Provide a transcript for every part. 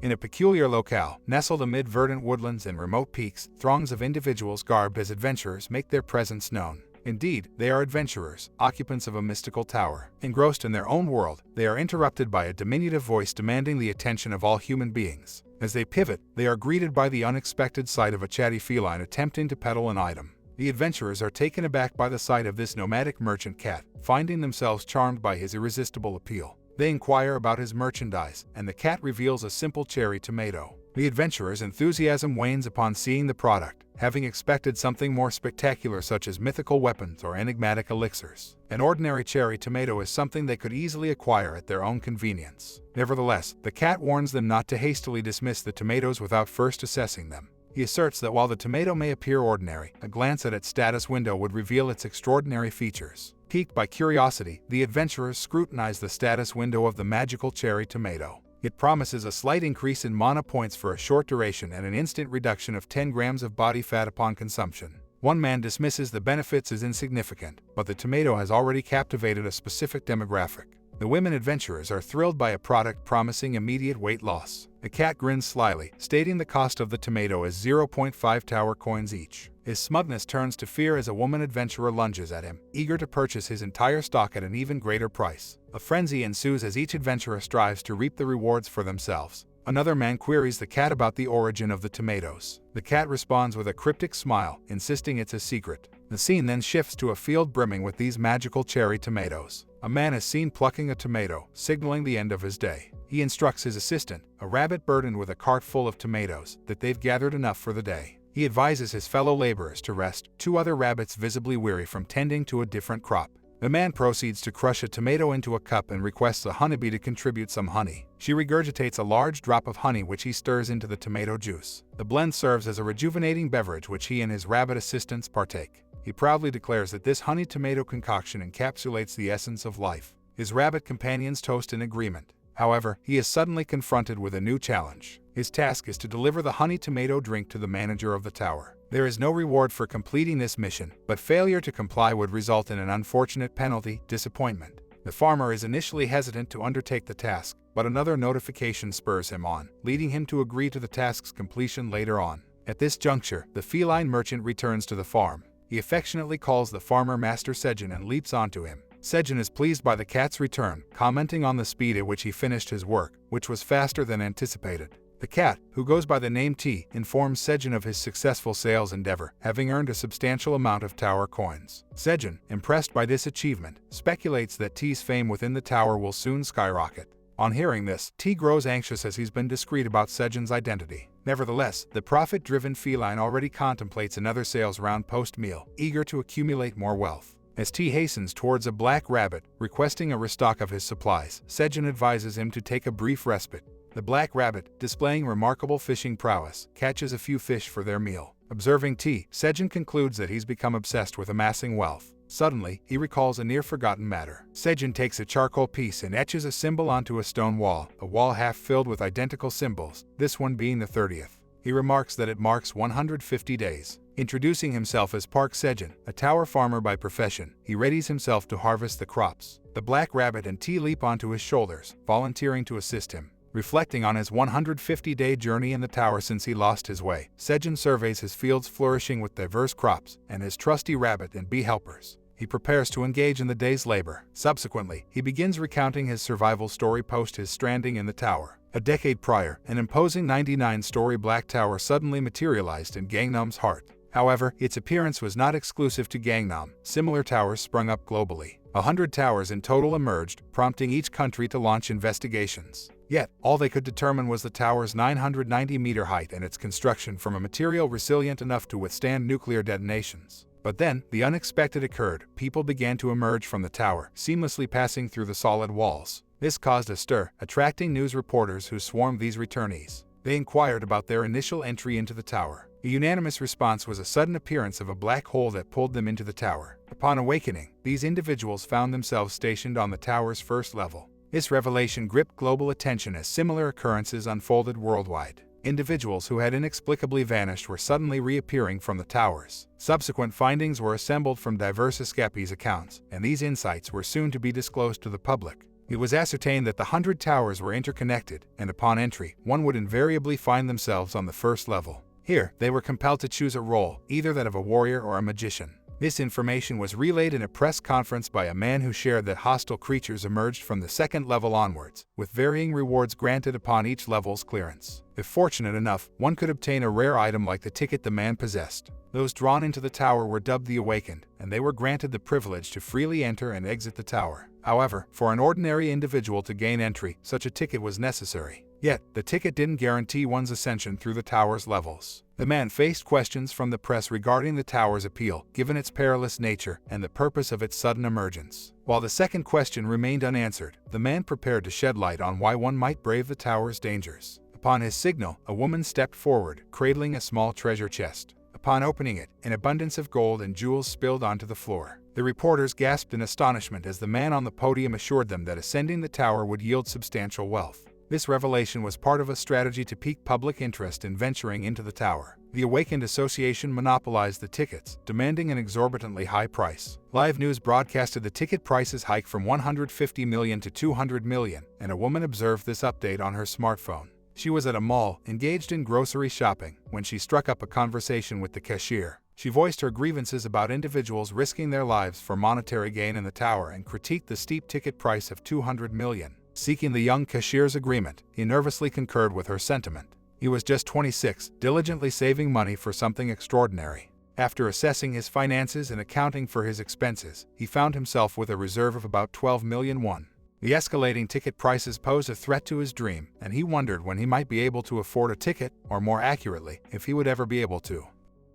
In a peculiar locale, nestled amid verdant woodlands and remote peaks, throngs of individuals garbed as adventurers make their presence known. Indeed, they are adventurers, occupants of a mystical tower. Engrossed in their own world, they are interrupted by a diminutive voice demanding the attention of all human beings. As they pivot, they are greeted by the unexpected sight of a chatty feline attempting to peddle an item. The adventurers are taken aback by the sight of this nomadic merchant cat, finding themselves charmed by his irresistible appeal. They inquire about his merchandise, and the cat reveals a simple cherry tomato. The adventurers' enthusiasm wanes upon seeing the product, having expected something more spectacular such as mythical weapons or enigmatic elixirs. An ordinary cherry tomato is something they could easily acquire at their own convenience. Nevertheless, the cat warns them not to hastily dismiss the tomatoes without first assessing them. He asserts that while the tomato may appear ordinary, a glance at its status window would reveal its extraordinary features. Piqued by curiosity, the adventurers scrutinize the status window of the magical cherry tomato. It promises a slight increase in mana points for a short duration and an instant reduction of 10 grams of body fat upon consumption. One man dismisses the benefits as insignificant, but the tomato has already captivated a specific demographic. The women adventurers are thrilled by a product promising immediate weight loss. The cat grins slyly, stating the cost of the tomato is 0.5 tower coins each. His smugness turns to fear as a woman adventurer lunges at him, eager to purchase his entire stock at an even greater price. A frenzy ensues as each adventurer strives to reap the rewards for themselves. Another man queries the cat about the origin of the tomatoes. The cat responds with a cryptic smile, insisting it's a secret. The scene then shifts to a field brimming with these magical cherry tomatoes. A man is seen plucking a tomato, signaling the end of his day. He instructs his assistant, a rabbit burdened with a cart full of tomatoes, that they've gathered enough for the day. He advises his fellow laborers to rest, 2 other rabbits visibly weary from tending to a different crop. The man proceeds to crush a tomato into a cup and requests a honeybee to contribute some honey. She regurgitates a large drop of honey which he stirs into the tomato juice. The blend serves as a rejuvenating beverage which he and his rabbit assistants partake. He proudly declares that this honey tomato concoction encapsulates the essence of life. His rabbit companions toast in agreement. However, he is suddenly confronted with a new challenge. His task is to deliver the honey tomato drink to the manager of the tower. There is no reward for completing this mission, but failure to comply would result in an unfortunate penalty, disappointment. The farmer is initially hesitant to undertake the task, but another notification spurs him on, leading him to agree to the task's completion later on. At this juncture, the feline merchant returns to the farm. He affectionately calls the farmer Master Sejin and leaps onto him. Sejin is pleased by the cat's return, commenting on the speed at which he finished his work, which was faster than anticipated. The cat, who goes by the name T, informs Sejin of his successful sales endeavor, having earned a substantial amount of tower coins. Sejin, impressed by this achievement, speculates that T's fame within the tower will soon skyrocket. On hearing this, T grows anxious as he's been discreet about Sejin's identity. Nevertheless, the profit-driven feline already contemplates another sales round post-meal, eager to accumulate more wealth. As T hastens towards a black rabbit, requesting a restock of his supplies, Sejin advises him to take a brief respite. The black rabbit, displaying remarkable fishing prowess, catches a few fish for their meal. Observing T, Sejin concludes that he's become obsessed with amassing wealth. Suddenly, he recalls a near-forgotten matter. Sejin takes a charcoal piece and etches a symbol onto a stone wall, a wall half filled with identical symbols, this one being the 30th. He remarks that it marks 150 days. Introducing himself as Park Sejin, a tower farmer by profession, he readies himself to harvest the crops. The black rabbit and T leap onto his shoulders, volunteering to assist him. Reflecting on his 150-day journey in the tower since he lost his way, Sejin surveys his fields flourishing with diverse crops and his trusty rabbit and bee helpers. He prepares to engage in the day's labor. Subsequently, he begins recounting his survival story post his stranding in the tower. A decade prior, an imposing 99-story black tower suddenly materialized in Gangnam's heart. However, its appearance was not exclusive to Gangnam. Similar towers sprung up globally. 100 towers in total emerged, prompting each country to launch investigations. Yet, all they could determine was the tower's 990-meter height and its construction from a material resilient enough to withstand nuclear detonations. But then, the unexpected occurred. People began to emerge from the tower, seamlessly passing through the solid walls. This caused a stir, attracting news reporters who swarmed these returnees. They inquired about their initial entry into the tower. A unanimous response was a sudden appearance of a black hole that pulled them into the tower. Upon awakening, these individuals found themselves stationed on the tower's first level. This revelation gripped global attention as similar occurrences unfolded worldwide. Individuals who had inexplicably vanished were suddenly reappearing from the towers. Subsequent findings were assembled from diverse escapees' accounts, and these insights were soon to be disclosed to the public. It was ascertained that the 100 towers were interconnected, and upon entry, one would invariably find themselves on the first level. Here, they were compelled to choose a role, either that of a warrior or a magician. This information was relayed in a press conference by a man who shared that hostile creatures emerged from the second level onwards, with varying rewards granted upon each level's clearance. If fortunate enough, one could obtain a rare item like the ticket the man possessed. Those drawn into the tower were dubbed the Awakened, and they were granted the privilege to freely enter and exit the tower. However, for an ordinary individual to gain entry, such a ticket was necessary. Yet, the ticket didn't guarantee one's ascension through the tower's levels. The man faced questions from the press regarding the tower's appeal, given its perilous nature and the purpose of its sudden emergence. While the second question remained unanswered, the man prepared to shed light on why one might brave the tower's dangers. Upon his signal, a woman stepped forward, cradling a small treasure chest. Upon opening it, an abundance of gold and jewels spilled onto the floor. The reporters gasped in astonishment as the man on the podium assured them that ascending the tower would yield substantial wealth. This revelation was part of a strategy to pique public interest in venturing into the tower. The Awakened Association monopolized the tickets, demanding an exorbitantly high price. Live news broadcasted the ticket prices hike from 150 million to 200 million, and a woman observed this update on her smartphone. She was at a mall, engaged in grocery shopping, when she struck up a conversation with the cashier. She voiced her grievances about individuals risking their lives for monetary gain in the tower and critiqued the steep ticket price of 200 million. Seeking the young cashier's agreement, he nervously concurred with her sentiment. He was just 26, diligently saving money for something extraordinary. After assessing his finances and accounting for his expenses, he found himself with a reserve of about 12 million won. The escalating ticket prices posed a threat to his dream, and he wondered when he might be able to afford a ticket, or more accurately, if he would ever be able to.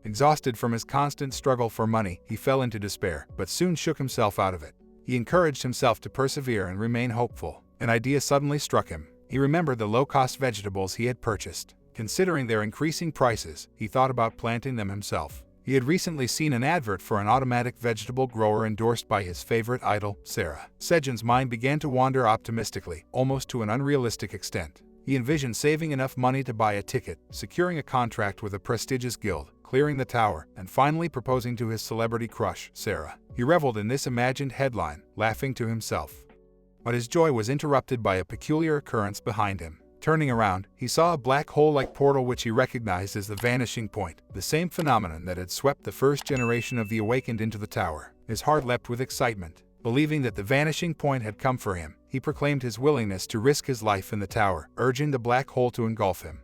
Exhausted from his constant struggle for money, he fell into despair, but soon shook himself out of it. He encouraged himself to persevere and remain hopeful. An idea suddenly struck him. He remembered the low-cost vegetables he had purchased. Considering their increasing prices, he thought about planting them himself. He had recently seen an advert for an automatic vegetable grower endorsed by his favorite idol, Sarah. Sejun's mind began to wander optimistically, almost to an unrealistic extent. He envisioned saving enough money to buy a ticket, securing a contract with a prestigious guild, clearing the tower, and finally proposing to his celebrity crush, Sarah. He reveled in this imagined headline, laughing to himself. But his joy was interrupted by a peculiar occurrence behind him. Turning around, he saw a black hole-like portal which he recognized as the vanishing point, the same phenomenon that had swept the first generation of the Awakened into the tower. His heart leapt with excitement. Believing that the vanishing point had come for him, he proclaimed his willingness to risk his life in the tower, urging the black hole to engulf him.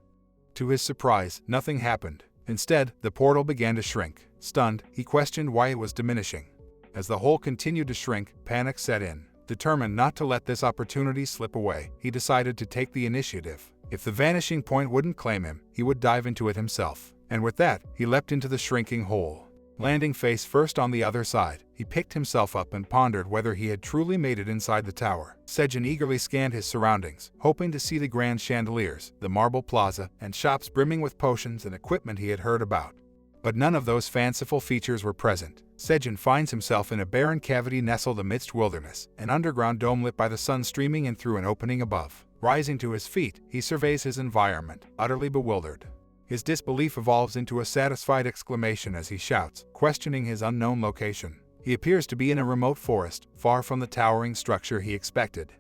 To his surprise, nothing happened. Instead, the portal began to shrink. Stunned, he questioned why it was diminishing. As the hole continued to shrink, panic set in. Determined not to let this opportunity slip away, he decided to take the initiative. If the vanishing point wouldn't claim him, he would dive into it himself. And with that, he leapt into the shrinking hole. Landing face first on the other side, he picked himself up and pondered whether he had truly made it inside the tower. Sejun eagerly scanned his surroundings, hoping to see the grand chandeliers, the marble plaza, and shops brimming with potions and equipment he had heard about. But none of those fanciful features were present. Sejun finds himself in a barren cavity nestled amidst wilderness, an underground dome lit by the sun streaming in through an opening above. Rising to his feet, he surveys his environment, utterly bewildered. His disbelief evolves into a satisfied exclamation as he shouts, questioning his unknown location. He appears to be in a remote forest, far from the towering structure he expected.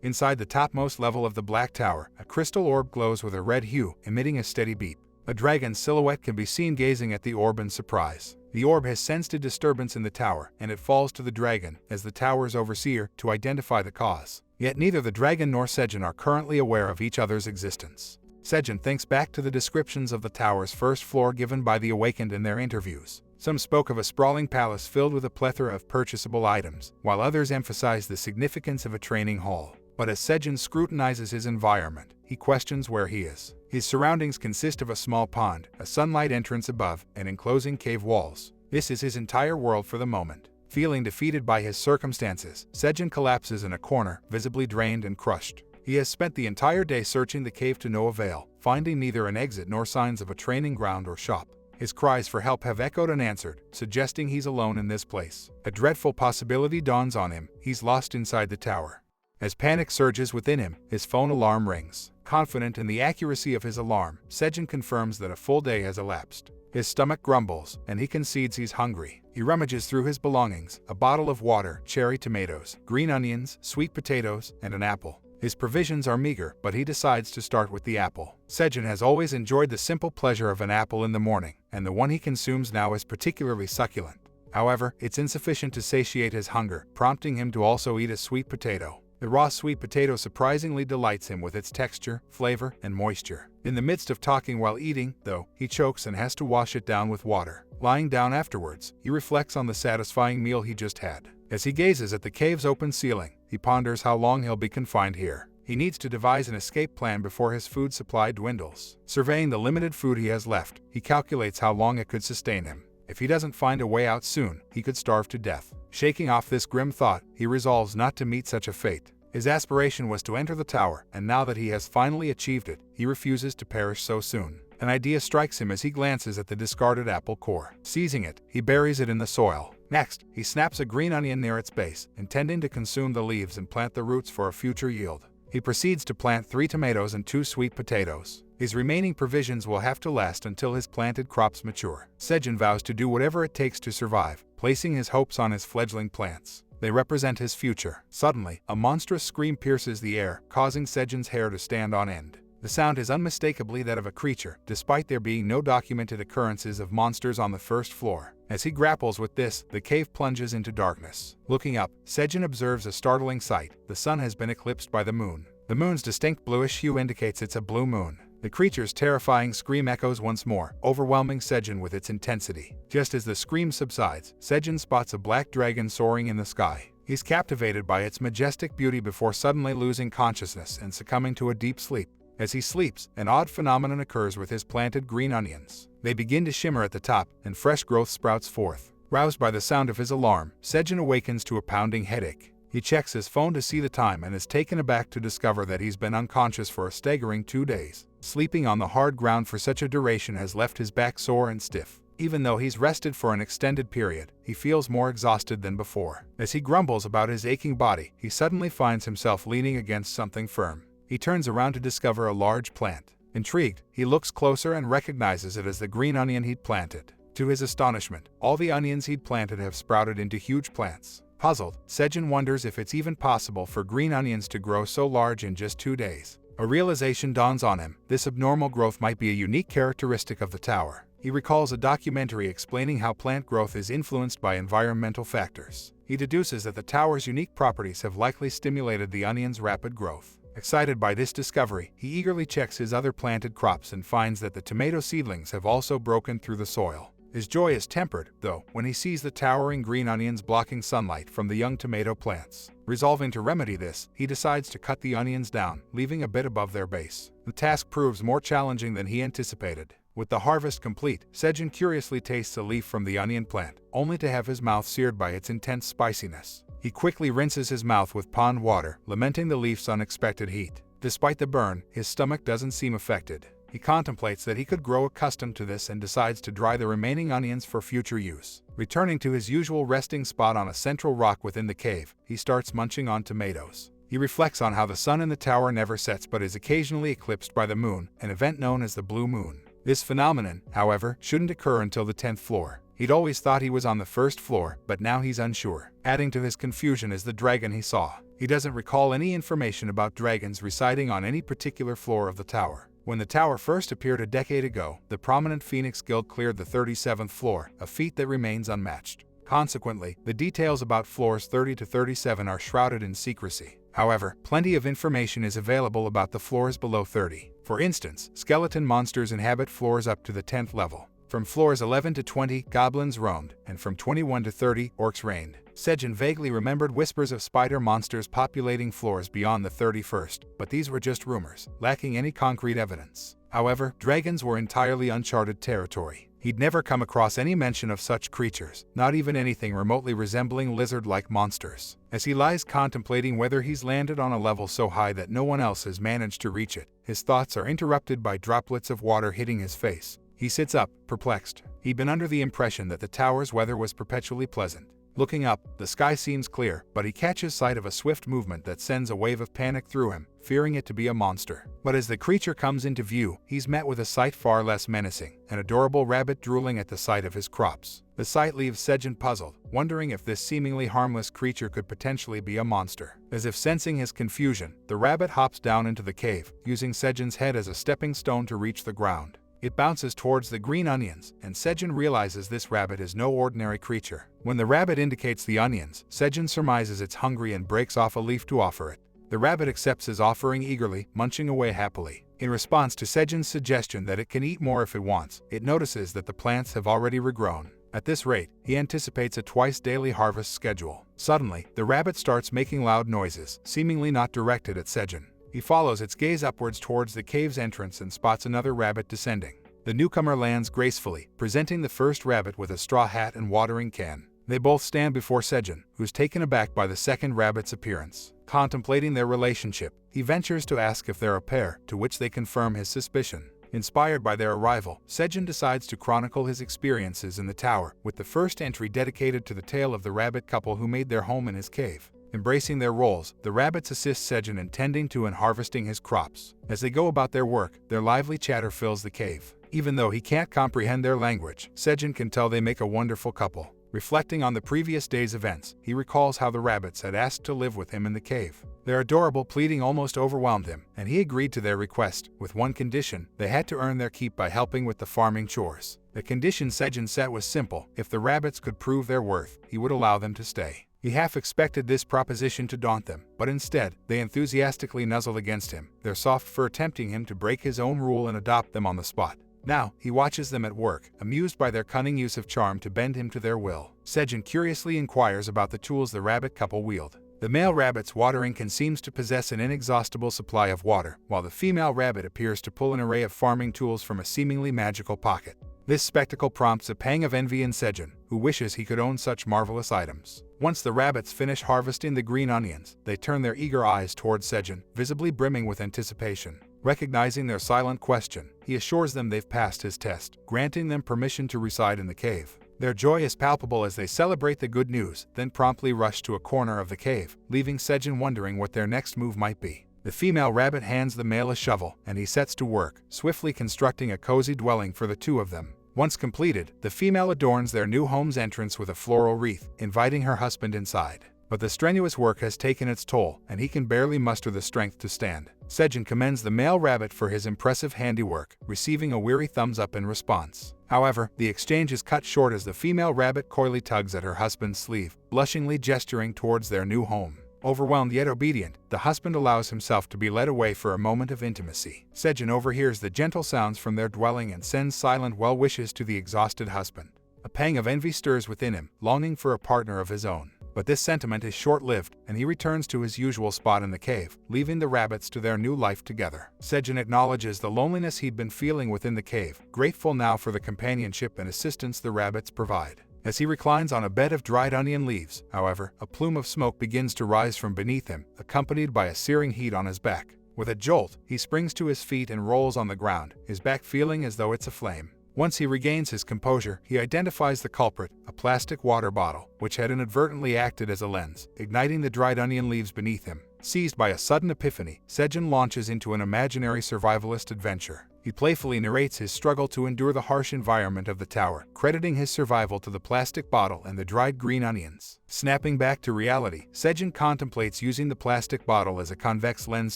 Inside the topmost level of the Black Tower, a crystal orb glows with a red hue, emitting a steady beep. A dragon's silhouette can be seen gazing at the orb in surprise. The orb has sensed a disturbance in the tower, and it falls to the dragon, as the tower's overseer, to identify the cause. Yet neither the dragon nor Sejun are currently aware of each other's existence. Sejun thinks back to the descriptions of the tower's first floor given by the Awakened in their interviews. Some spoke of a sprawling palace filled with a plethora of purchasable items, while others emphasized the significance of a training hall. But as Sejun scrutinizes his environment, he questions where he is. His surroundings consist of a small pond, a sunlight entrance above, and enclosing cave walls. This is his entire world for the moment. Feeling defeated by his circumstances, Sejun collapses in a corner, visibly drained and crushed. He has spent the entire day searching the cave to no avail, finding neither an exit nor signs of a training ground or shop. His cries for help have echoed unanswered, suggesting he's alone in this place. A dreadful possibility dawns on him: he's lost inside the tower. As panic surges within him, his phone alarm rings. Confident in the accuracy of his alarm, Sejin confirms that a full day has elapsed. His stomach grumbles, and he concedes he's hungry. He rummages through his belongings: a bottle of water, cherry tomatoes, green onions, sweet potatoes, and an apple. His provisions are meager, but he decides to start with the apple. Sejin has always enjoyed the simple pleasure of an apple in the morning, and the one he consumes now is particularly succulent. However, it's insufficient to satiate his hunger, prompting him to also eat a sweet potato. The raw sweet potato surprisingly delights him with its texture, flavor, and moisture. In the midst of talking while eating, though, he chokes and has to wash it down with water. Lying down afterwards, he reflects on the satisfying meal he just had. As he gazes at the cave's open ceiling, he ponders how long he'll be confined here. He needs to devise an escape plan before his food supply dwindles. Surveying the limited food he has left, he calculates how long it could sustain him. If he doesn't find a way out soon, he could starve to death. Shaking off this grim thought, he resolves not to meet such a fate. His aspiration was to enter the tower, and now that he has finally achieved it, he refuses to perish so soon. An idea strikes him as he glances at the discarded apple core. Seizing it, he buries it in the soil. Next, he snaps a green onion near its base, intending to consume the leaves and plant the roots for a future yield. He proceeds to plant 3 tomatoes and 2 sweet potatoes. His remaining provisions will have to last until his planted crops mature. Sejin vows to do whatever it takes to survive, placing his hopes on his fledgling plants. They represent his future. Suddenly, a monstrous scream pierces the air, causing Sejin's hair to stand on end. The sound is unmistakably that of a creature, despite there being no documented occurrences of monsters on the first floor. As he grapples with this, the cave plunges into darkness. Looking up, Sejin observes a startling sight. The sun has been eclipsed by the moon. The moon's distinct bluish hue indicates it's a blue moon. The creature's terrifying scream echoes once more, overwhelming Sejin with its intensity. Just as the scream subsides, Sejin spots a black dragon soaring in the sky. He's captivated by its majestic beauty before suddenly losing consciousness and succumbing to a deep sleep. As he sleeps, an odd phenomenon occurs with his planted green onions. They begin to shimmer at the top, and fresh growth sprouts forth. Roused by the sound of his alarm, Sejin awakens to a pounding headache. He checks his phone to see the time and is taken aback to discover that he's been unconscious for a staggering 2 days. Sleeping on the hard ground for such a duration has left his back sore and stiff. Even though he's rested for an extended period, he feels more exhausted than before. As he grumbles about his aching body, he suddenly finds himself leaning against something firm. He turns around to discover a large plant. Intrigued, he looks closer and recognizes it as the green onion he'd planted. To his astonishment, all the onions he'd planted have sprouted into huge plants. Puzzled, Sejin wonders if it's even possible for green onions to grow so large in just 2 days. A realization dawns on him: this abnormal growth might be a unique characteristic of the tower. He recalls a documentary explaining how plant growth is influenced by environmental factors. He deduces that the tower's unique properties have likely stimulated the onion's rapid growth. Excited by this discovery, he eagerly checks his other planted crops and finds that the tomato seedlings have also broken through the soil. His joy is tempered, though, when he sees the towering green onions blocking sunlight from the young tomato plants. Resolving to remedy this, he decides to cut the onions down, leaving a bit above their base. The task proves more challenging than he anticipated. With the harvest complete, Sejin curiously tastes a leaf from the onion plant, only to have his mouth seared by its intense spiciness. He quickly rinses his mouth with pond water, lamenting the leaf's unexpected heat. Despite the burn, his stomach doesn't seem affected. He contemplates that he could grow accustomed to this and decides to dry the remaining onions for future use. Returning to his usual resting spot on a central rock within the cave, he starts munching on tomatoes. He reflects on how the sun in the tower never sets but is occasionally eclipsed by the moon, an event known as the blue moon. This phenomenon, however, shouldn't occur until the 10th floor. He'd always thought he was on the first floor, but now he's unsure. Adding to his confusion is the dragon he saw. He doesn't recall any information about dragons residing on any particular floor of the tower. When the tower first appeared a decade ago, the prominent Phoenix Guild cleared the 37th floor, a feat that remains unmatched. Consequently, the details about floors 30 to 37 are shrouded in secrecy. However, plenty of information is available about the floors below 30. For instance, skeleton monsters inhabit floors up to the 10th level. From floors 11 to 20, goblins roamed, and from 21 to 30, orcs reigned. Sejin vaguely remembered whispers of spider monsters populating floors beyond the 31st, but these were just rumors, lacking any concrete evidence. However, dragons were entirely uncharted territory. He'd never come across any mention of such creatures, not even anything remotely resembling lizard-like monsters. As he lies contemplating whether he's landed on a level so high that no one else has managed to reach it, his thoughts are interrupted by droplets of water hitting his face. He sits up, perplexed. He'd been under the impression that the tower's weather was perpetually pleasant. Looking up, the sky seems clear, but he catches sight of a swift movement that sends a wave of panic through him, fearing it to be a monster. But as the creature comes into view, he's met with a sight far less menacing, an adorable rabbit drooling at the sight of his crops. The sight leaves Sejin puzzled, wondering if this seemingly harmless creature could potentially be a monster. As if sensing his confusion, the rabbit hops down into the cave, using Sejin's head as a stepping stone to reach the ground. It bounces towards the green onions, and Sejin realizes this rabbit is no ordinary creature. When the rabbit indicates the onions, Sejin surmises it's hungry and breaks off a leaf to offer it. The rabbit accepts his offering eagerly, munching away happily. In response to Sejin's suggestion that it can eat more if it wants, it notices that the plants have already regrown. At this rate, he anticipates a twice-daily harvest schedule. Suddenly, the rabbit starts making loud noises, seemingly not directed at Sejin. He follows its gaze upwards towards the cave's entrance and spots another rabbit descending. The newcomer lands gracefully, presenting the first rabbit with a straw hat and watering can. They both stand before Sejin, who's taken aback by the second rabbit's appearance. Contemplating their relationship, he ventures to ask if they're a pair, to which they confirm his suspicion. Inspired by their arrival, Sejin decides to chronicle his experiences in the tower, with the first entry dedicated to the tale of the rabbit couple who made their home in his cave. Embracing their roles, the rabbits assist Sejin in tending to and harvesting his crops. As they go about their work, their lively chatter fills the cave. Even though he can't comprehend their language, Sejin can tell they make a wonderful couple. Reflecting on the previous day's events, he recalls how the rabbits had asked to live with him in the cave. Their adorable pleading almost overwhelmed him, and he agreed to their request, with one condition: they had to earn their keep by helping with the farming chores. The condition Sejin set was simple: if the rabbits could prove their worth, he would allow them to stay. He half expected this proposition to daunt them, but instead, they enthusiastically nuzzled against him, their soft fur tempting him to break his own rule and adopt them on the spot. Now, he watches them at work, amused by their cunning use of charm to bend him to their will. Sejin curiously inquires about the tools the rabbit couple wield. The male rabbit's watering can seems to possess an inexhaustible supply of water, while the female rabbit appears to pull an array of farming tools from a seemingly magical pocket. This spectacle prompts a pang of envy in Sejin, who wishes he could own such marvelous items. Once the rabbits finish harvesting the green onions, they turn their eager eyes towards Sejin, visibly brimming with anticipation. Recognizing their silent question, he assures them they've passed his test, granting them permission to reside in the cave. Their joy is palpable as they celebrate the good news, then promptly rush to a corner of the cave, leaving Sejin wondering what their next move might be. The female rabbit hands the male a shovel, and he sets to work, swiftly constructing a cozy dwelling for the two of them. Once completed, the female adorns their new home's entrance with a floral wreath, inviting her husband inside. But the strenuous work has taken its toll, and he can barely muster the strength to stand. Sejin commends the male rabbit for his impressive handiwork, receiving a weary thumbs up in response. However, the exchange is cut short as the female rabbit coyly tugs at her husband's sleeve, blushingly gesturing towards their new home. Overwhelmed yet obedient, the husband allows himself to be led away for a moment of intimacy. Sejin overhears the gentle sounds from their dwelling and sends silent well wishes to the exhausted husband. A pang of envy stirs within him, longing for a partner of his own. But this sentiment is short-lived, and he returns to his usual spot in the cave, leaving the rabbits to their new life together. Sejin acknowledges the loneliness he'd been feeling within the cave, grateful now for the companionship and assistance the rabbits provide. As he reclines on a bed of dried onion leaves, however, a plume of smoke begins to rise from beneath him, accompanied by a searing heat on his back. With a jolt, he springs to his feet and rolls on the ground, his back feeling as though it's aflame. Once he regains his composure, he identifies the culprit, a plastic water bottle, which had inadvertently acted as a lens, igniting the dried onion leaves beneath him. Seized by a sudden epiphany, Sejin launches into an imaginary survivalist adventure. He playfully narrates his struggle to endure the harsh environment of the tower, crediting his survival to the plastic bottle and the dried green onions. Snapping back to reality, Sejin contemplates using the plastic bottle as a convex lens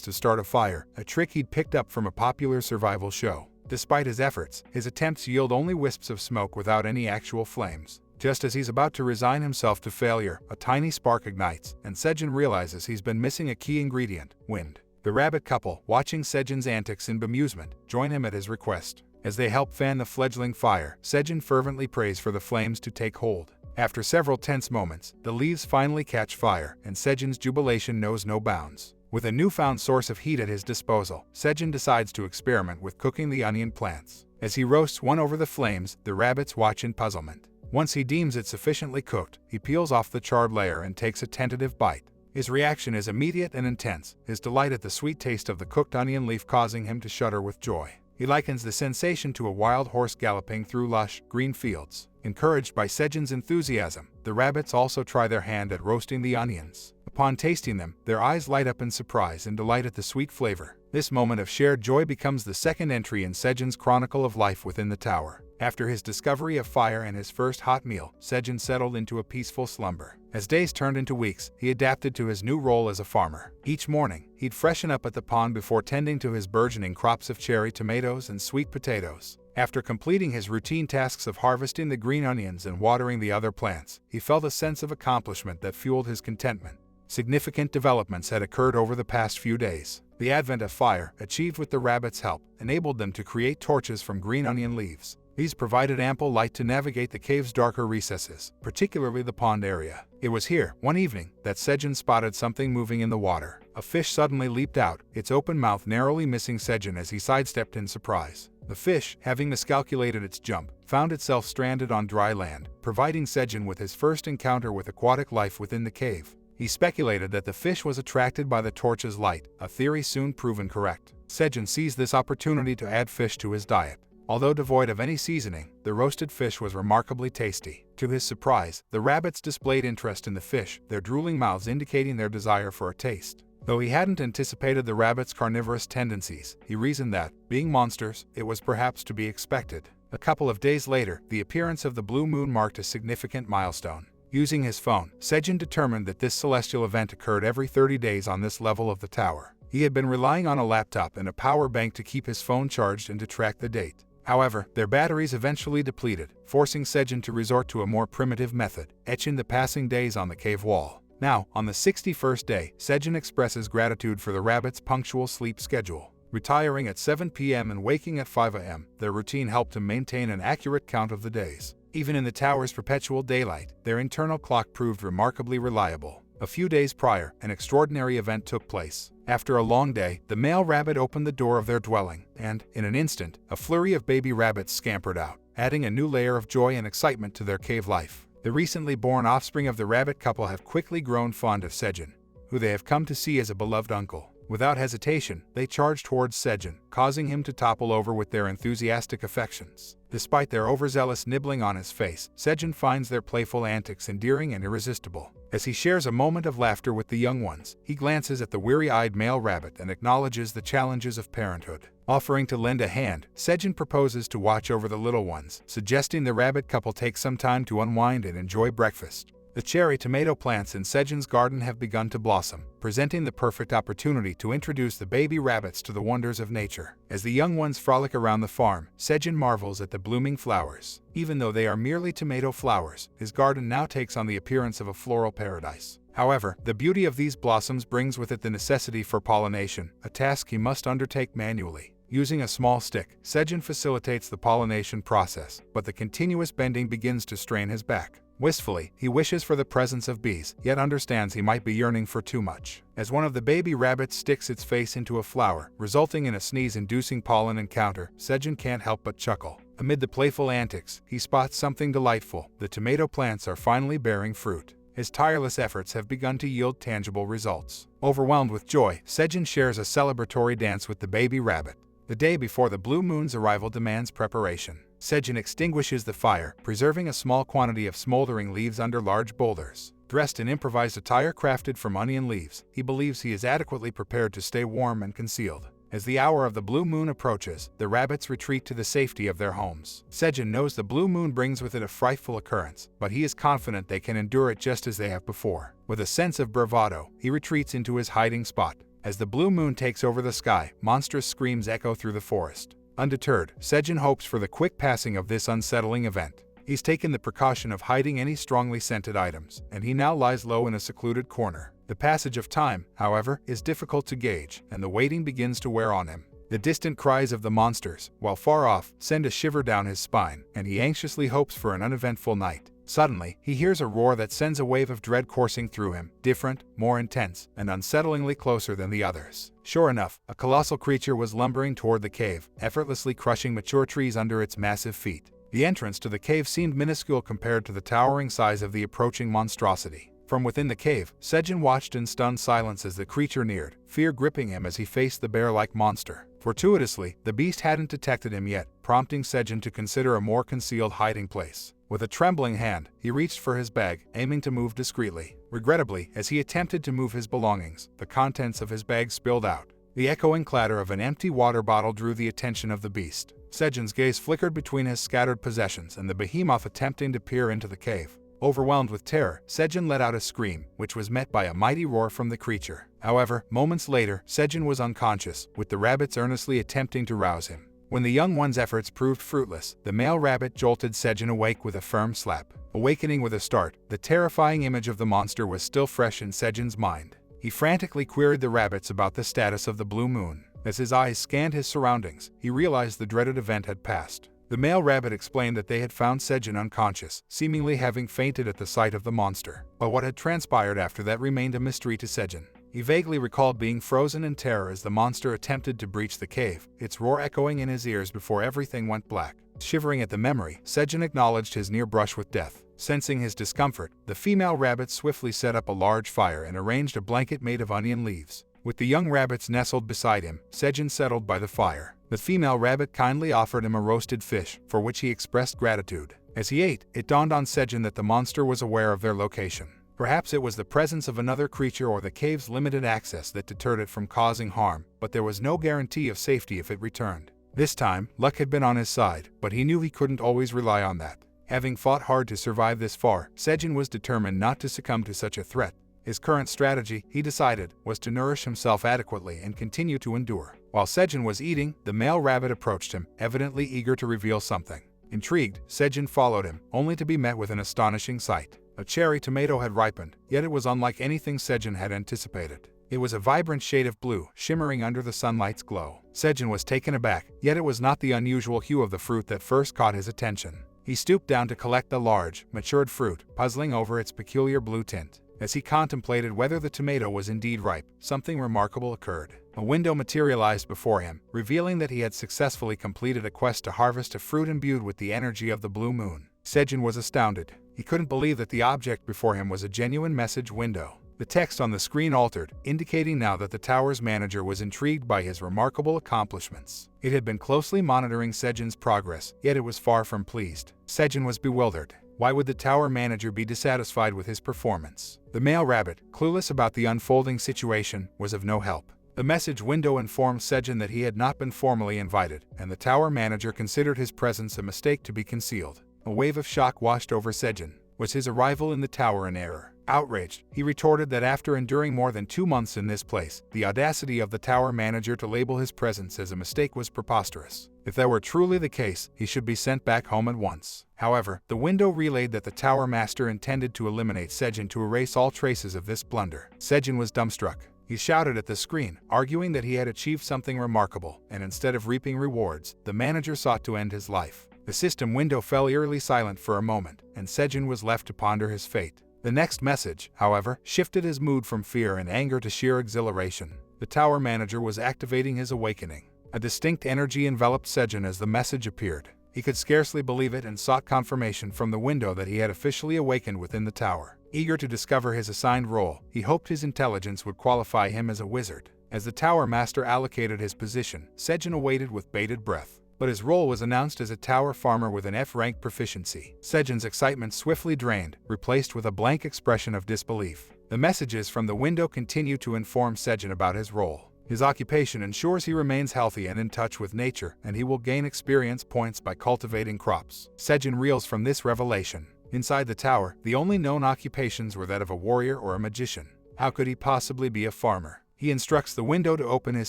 to start a fire, a trick he'd picked up from a popular survival show. Despite his efforts, his attempts yield only wisps of smoke without any actual flames. Just as he's about to resign himself to failure, a tiny spark ignites, and Sejin realizes he's been missing a key ingredient: wind. The rabbit couple, watching Sejin's antics in bemusement, join him at his request. As they help fan the fledgling fire, Sejin fervently prays for the flames to take hold. After several tense moments, the leaves finally catch fire, and Sejin's jubilation knows no bounds. With a newfound source of heat at his disposal, Sejin decides to experiment with cooking the onion plants. As he roasts one over the flames, the rabbits watch in puzzlement. Once he deems it sufficiently cooked, he peels off the charred layer and takes a tentative bite. His reaction is immediate and intense, his delight at the sweet taste of the cooked onion leaf causing him to shudder with joy. He likens the sensation to a wild horse galloping through lush, green fields. Encouraged by Sejin's enthusiasm, the rabbits also try their hand at roasting the onions. Upon tasting them, their eyes light up in surprise and delight at the sweet flavor. This moment of shared joy becomes the second entry in Sejin's chronicle of life within the tower. After his discovery of fire and his first hot meal, Sejin settled into a peaceful slumber. As days turned into weeks, he adapted to his new role as a farmer. Each morning, he'd freshen up at the pond before tending to his burgeoning crops of cherry tomatoes and sweet potatoes. After completing his routine tasks of harvesting the green onions and watering the other plants, he felt a sense of accomplishment that fueled his contentment. Significant developments had occurred over the past few days. The advent of fire, achieved with the rabbits' help, enabled them to create torches from green onion leaves. These provided ample light to navigate the cave's darker recesses, particularly the pond area. It was here, one evening, that Sejin spotted something moving in the water. A fish suddenly leaped out, its open mouth narrowly missing Sejin as he sidestepped in surprise. The fish, having miscalculated its jump, found itself stranded on dry land, providing Sejin with his first encounter with aquatic life within the cave. He speculated that the fish was attracted by the torch's light, a theory soon proven correct. Sejin seized this opportunity to add fish to his diet. Although devoid of any seasoning, the roasted fish was remarkably tasty. To his surprise, the rabbits displayed interest in the fish, their drooling mouths indicating their desire for a taste. Though he hadn't anticipated the rabbits' carnivorous tendencies, he reasoned that, being monsters, it was perhaps to be expected. A couple of days later, the appearance of the blue moon marked a significant milestone. Using his phone, Sejin determined that this celestial event occurred every 30 days on this level of the tower. He had been relying on a laptop and a power bank to keep his phone charged and to track the date. However, their batteries eventually depleted, forcing Sejin to resort to a more primitive method, etching the passing days on the cave wall. Now, on the 61st day, Sejin expresses gratitude for the rabbits' punctual sleep schedule. Retiring at 7 p.m. and waking at 5 a.m., their routine helped him maintain an accurate count of the days. Even in the tower's perpetual daylight, their internal clock proved remarkably reliable. A few days prior, an extraordinary event took place. After a long day, the male rabbit opened the door of their dwelling, and, in an instant, a flurry of baby rabbits scampered out, adding a new layer of joy and excitement to their cave life. The recently born offspring of the rabbit couple have quickly grown fond of Sejin, who they have come to see as a beloved uncle. Without hesitation, they charge towards Sejin, causing him to topple over with their enthusiastic affections. Despite their overzealous nibbling on his face, Sejin finds their playful antics endearing and irresistible. As he shares a moment of laughter with the young ones, he glances at the weary-eyed male rabbit and acknowledges the challenges of parenthood. Offering to lend a hand, Sejin proposes to watch over the little ones, suggesting the rabbit couple take some time to unwind and enjoy breakfast. The cherry tomato plants in Sejin's garden have begun to blossom, presenting the perfect opportunity to introduce the baby rabbits to the wonders of nature. As the young ones frolic around the farm, Sejin marvels at the blooming flowers. Even though they are merely tomato flowers, his garden now takes on the appearance of a floral paradise. However, the beauty of these blossoms brings with it the necessity for pollination, a task he must undertake manually. Using a small stick, Sejin facilitates the pollination process, but the continuous bending begins to strain his back. Wistfully, he wishes for the presence of bees, yet understands he might be yearning for too much. As one of the baby rabbits sticks its face into a flower, resulting in a sneeze-inducing pollen encounter, Sejin can't help but chuckle. Amid the playful antics, he spots something delightful. The tomato plants are finally bearing fruit. His tireless efforts have begun to yield tangible results. Overwhelmed with joy, Sejin shares a celebratory dance with the baby rabbit. The day before the blue moon's arrival demands preparation. Sejin extinguishes the fire, preserving a small quantity of smoldering leaves under large boulders. Dressed in improvised attire crafted from onion leaves, he believes he is adequately prepared to stay warm and concealed. As the hour of the blue moon approaches, the rabbits retreat to the safety of their homes. Sejin knows the blue moon brings with it a frightful occurrence, but he is confident they can endure it just as they have before. With a sense of bravado, he retreats into his hiding spot. As the blue moon takes over the sky, monstrous screams echo through the forest. Undeterred, Sejin hopes for the quick passing of this unsettling event. He's taken the precaution of hiding any strongly scented items, and he now lies low in a secluded corner. The passage of time, however, is difficult to gauge, and the waiting begins to wear on him. The distant cries of the monsters, while far off, send a shiver down his spine, and he anxiously hopes for an uneventful night. Suddenly, he hears a roar that sends a wave of dread coursing through him, different, more intense, and unsettlingly closer than the others. Sure enough, a colossal creature was lumbering toward the cave, effortlessly crushing mature trees under its massive feet. The entrance to the cave seemed minuscule compared to the towering size of the approaching monstrosity. From within the cave, Sejin watched in stunned silence as the creature neared, fear gripping him as he faced the bear-like monster. Fortuitously, the beast hadn't detected him yet, prompting Sejin to consider a more concealed hiding place. With a trembling hand, he reached for his bag, aiming to move discreetly. Regrettably, as he attempted to move his belongings, the contents of his bag spilled out. The echoing clatter of an empty water bottle drew the attention of the beast. Sejin's gaze flickered between his scattered possessions and the behemoth attempting to peer into the cave. Overwhelmed with terror, Sejin let out a scream, which was met by a mighty roar from the creature. However, moments later, Sejin was unconscious, with the rabbits earnestly attempting to rouse him. When the young one's efforts proved fruitless, the male rabbit jolted Sejin awake with a firm slap. Awakening with a start, the terrifying image of the monster was still fresh in Sejin's mind. He frantically queried the rabbits about the status of the blue moon. As his eyes scanned his surroundings, he realized the dreaded event had passed. The male rabbit explained that they had found Sejin unconscious, seemingly having fainted at the sight of the monster. But what had transpired after that remained a mystery to Sejin. He vaguely recalled being frozen in terror as the monster attempted to breach the cave, its roar echoing in his ears before everything went black. Shivering at the memory, Sejin acknowledged his near brush with death. Sensing his discomfort, the female rabbit swiftly set up a large fire and arranged a blanket made of onion leaves. With the young rabbits nestled beside him, Sejin settled by the fire. The female rabbit kindly offered him a roasted fish, for which he expressed gratitude. As he ate, it dawned on Sejin that the monster was aware of their location. Perhaps it was the presence of another creature or the cave's limited access that deterred it from causing harm, but there was no guarantee of safety if it returned. This time, luck had been on his side, but he knew he couldn't always rely on that. Having fought hard to survive this far, Sejin was determined not to succumb to such a threat. His current strategy, he decided, was to nourish himself adequately and continue to endure. While Sejin was eating, the male rabbit approached him, evidently eager to reveal something. Intrigued, Sejin followed him, only to be met with an astonishing sight. A cherry tomato had ripened, yet it was unlike anything Sejin had anticipated. It was a vibrant shade of blue, shimmering under the sunlight's glow. Sejin was taken aback, yet it was not the unusual hue of the fruit that first caught his attention. He stooped down to collect the large, matured fruit, puzzling over its peculiar blue tint. As he contemplated whether the tomato was indeed ripe, something remarkable occurred. A window materialized before him, revealing that he had successfully completed a quest to harvest a fruit imbued with the energy of the blue moon. Sejin was astounded. He couldn't believe that the object before him was a genuine message window. The text on the screen altered, indicating now that the tower's manager was intrigued by his remarkable accomplishments. It had been closely monitoring Sejin's progress, yet it was far from pleased. Sejin was bewildered. Why would the tower manager be dissatisfied with his performance? The male rabbit, clueless about the unfolding situation, was of no help. The message window informed Sejin that he had not been formally invited, and the tower manager considered his presence a mistake to be concealed. A wave of shock washed over Sejin. Was his arrival in the tower an error? Outraged, he retorted that after enduring more than 2 months in this place, the audacity of the tower manager to label his presence as a mistake was preposterous. If that were truly the case, he should be sent back home at once. However, the window relayed that the tower master intended to eliminate Sejin to erase all traces of this blunder. Sejin was dumbstruck. He shouted at the screen, arguing that he had achieved something remarkable, and instead of reaping rewards, the manager sought to end his life. The system window fell eerily silent for a moment, and Sejin was left to ponder his fate. The next message, however, shifted his mood from fear and anger to sheer exhilaration. The tower manager was activating his awakening. A distinct energy enveloped Sejin as the message appeared. He could scarcely believe it and sought confirmation from the window that he had officially awakened within the tower. Eager to discover his assigned role, he hoped his intelligence would qualify him as a wizard. As the tower master allocated his position, Sejin awaited with bated breath. But his role was announced as a tower farmer with an F-rank proficiency. Sejin's excitement swiftly drained, replaced with a blank expression of disbelief. The messages from the window continue to inform Sejin about his role. His occupation ensures he remains healthy and in touch with nature, and he will gain experience points by cultivating crops. Sejin reels from this revelation. Inside the tower, the only known occupations were that of a warrior or a magician. How could he possibly be a farmer? He instructs the window to open his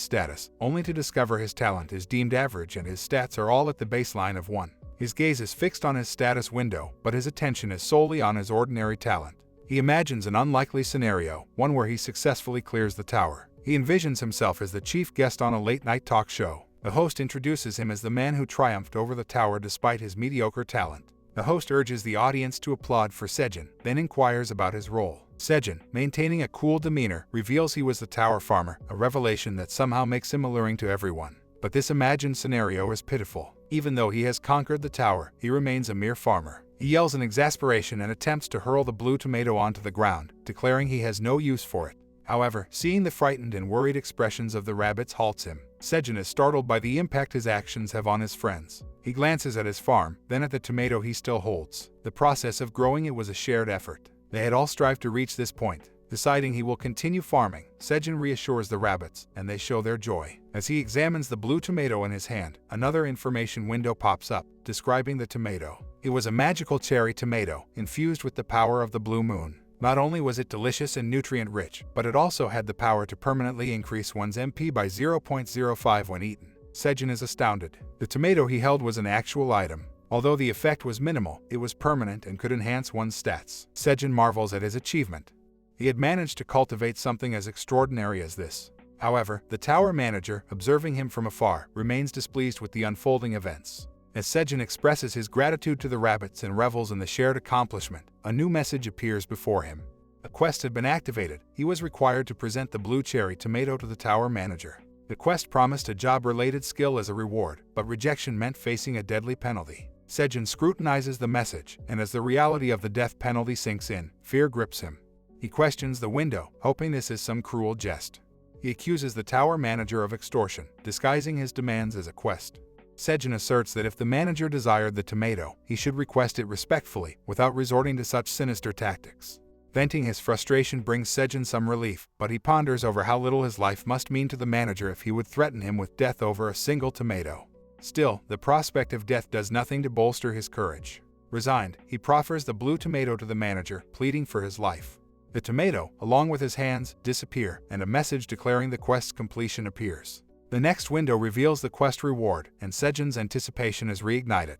status, only to discover his talent is deemed average and his stats are all at the baseline of 1. His gaze is fixed on his status window, but his attention is solely on his ordinary talent. He imagines an unlikely scenario, one where he successfully clears the tower. He envisions himself as the chief guest on a late-night talk show. The host introduces him as the man who triumphed over the tower despite his mediocre talent. The host urges the audience to applaud for Sejin, then inquires about his role. Sejin, maintaining a cool demeanor, reveals he was the tower farmer, a revelation that somehow makes him alluring to everyone. But this imagined scenario is pitiful. Even though he has conquered the tower, he remains a mere farmer. He yells in exasperation and attempts to hurl the blue tomato onto the ground, declaring he has no use for it. However, seeing the frightened and worried expressions of the rabbits halts him. Sejin is startled by the impact his actions have on his friends. He glances at his farm, then at the tomato he still holds. The process of growing it was a shared effort. They had all strived to reach this point. Deciding he will continue farming, Sejin reassures the rabbits, and they show their joy. As he examines the blue tomato in his hand, another information window pops up, describing the tomato. It was a magical cherry tomato, infused with the power of the blue moon. Not only was it delicious and nutrient-rich, but it also had the power to permanently increase one's MP by 0.05 when eaten. Sejin is astounded. The tomato he held was an actual item. Although the effect was minimal, it was permanent and could enhance one's stats. Sejin marvels at his achievement. He had managed to cultivate something as extraordinary as this. However, the tower manager, observing him from afar, remains displeased with the unfolding events. As Sejin expresses his gratitude to the rabbits and revels in the shared accomplishment, a new message appears before him. A quest had been activated. He was required to present the blue cherry tomato to the tower manager. The quest promised a job-related skill as a reward, but rejection meant facing a deadly penalty. Sejin scrutinizes the message, and as the reality of the death penalty sinks in, fear grips him. He questions the window, hoping this is some cruel jest. He accuses the tower manager of extortion, disguising his demands as a quest. Sejin asserts that if the manager desired the tomato, he should request it respectfully, without resorting to such sinister tactics. Venting his frustration brings Sejin some relief, but he ponders over how little his life must mean to the manager if he would threaten him with death over a single tomato. Still, the prospect of death does nothing to bolster his courage. Resigned, he proffers the blue tomato to the manager, pleading for his life. The tomato, along with his hands, disappear, and a message declaring the quest's completion appears. The next window reveals the quest reward, and Sejin's anticipation is reignited.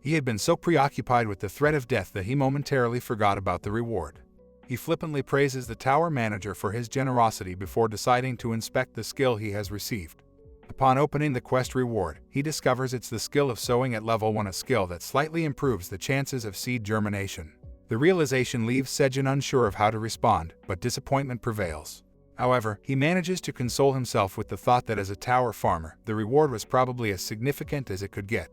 He had been so preoccupied with the threat of death that he momentarily forgot about the reward. He flippantly praises the tower manager for his generosity before deciding to inspect the skill he has received. Upon opening the quest reward, he discovers it's the skill of sowing at level 1, a skill that slightly improves the chances of seed germination. The realization leaves Sejin unsure of how to respond, but disappointment prevails. However, he manages to console himself with the thought that as a tower farmer, the reward was probably as significant as it could get.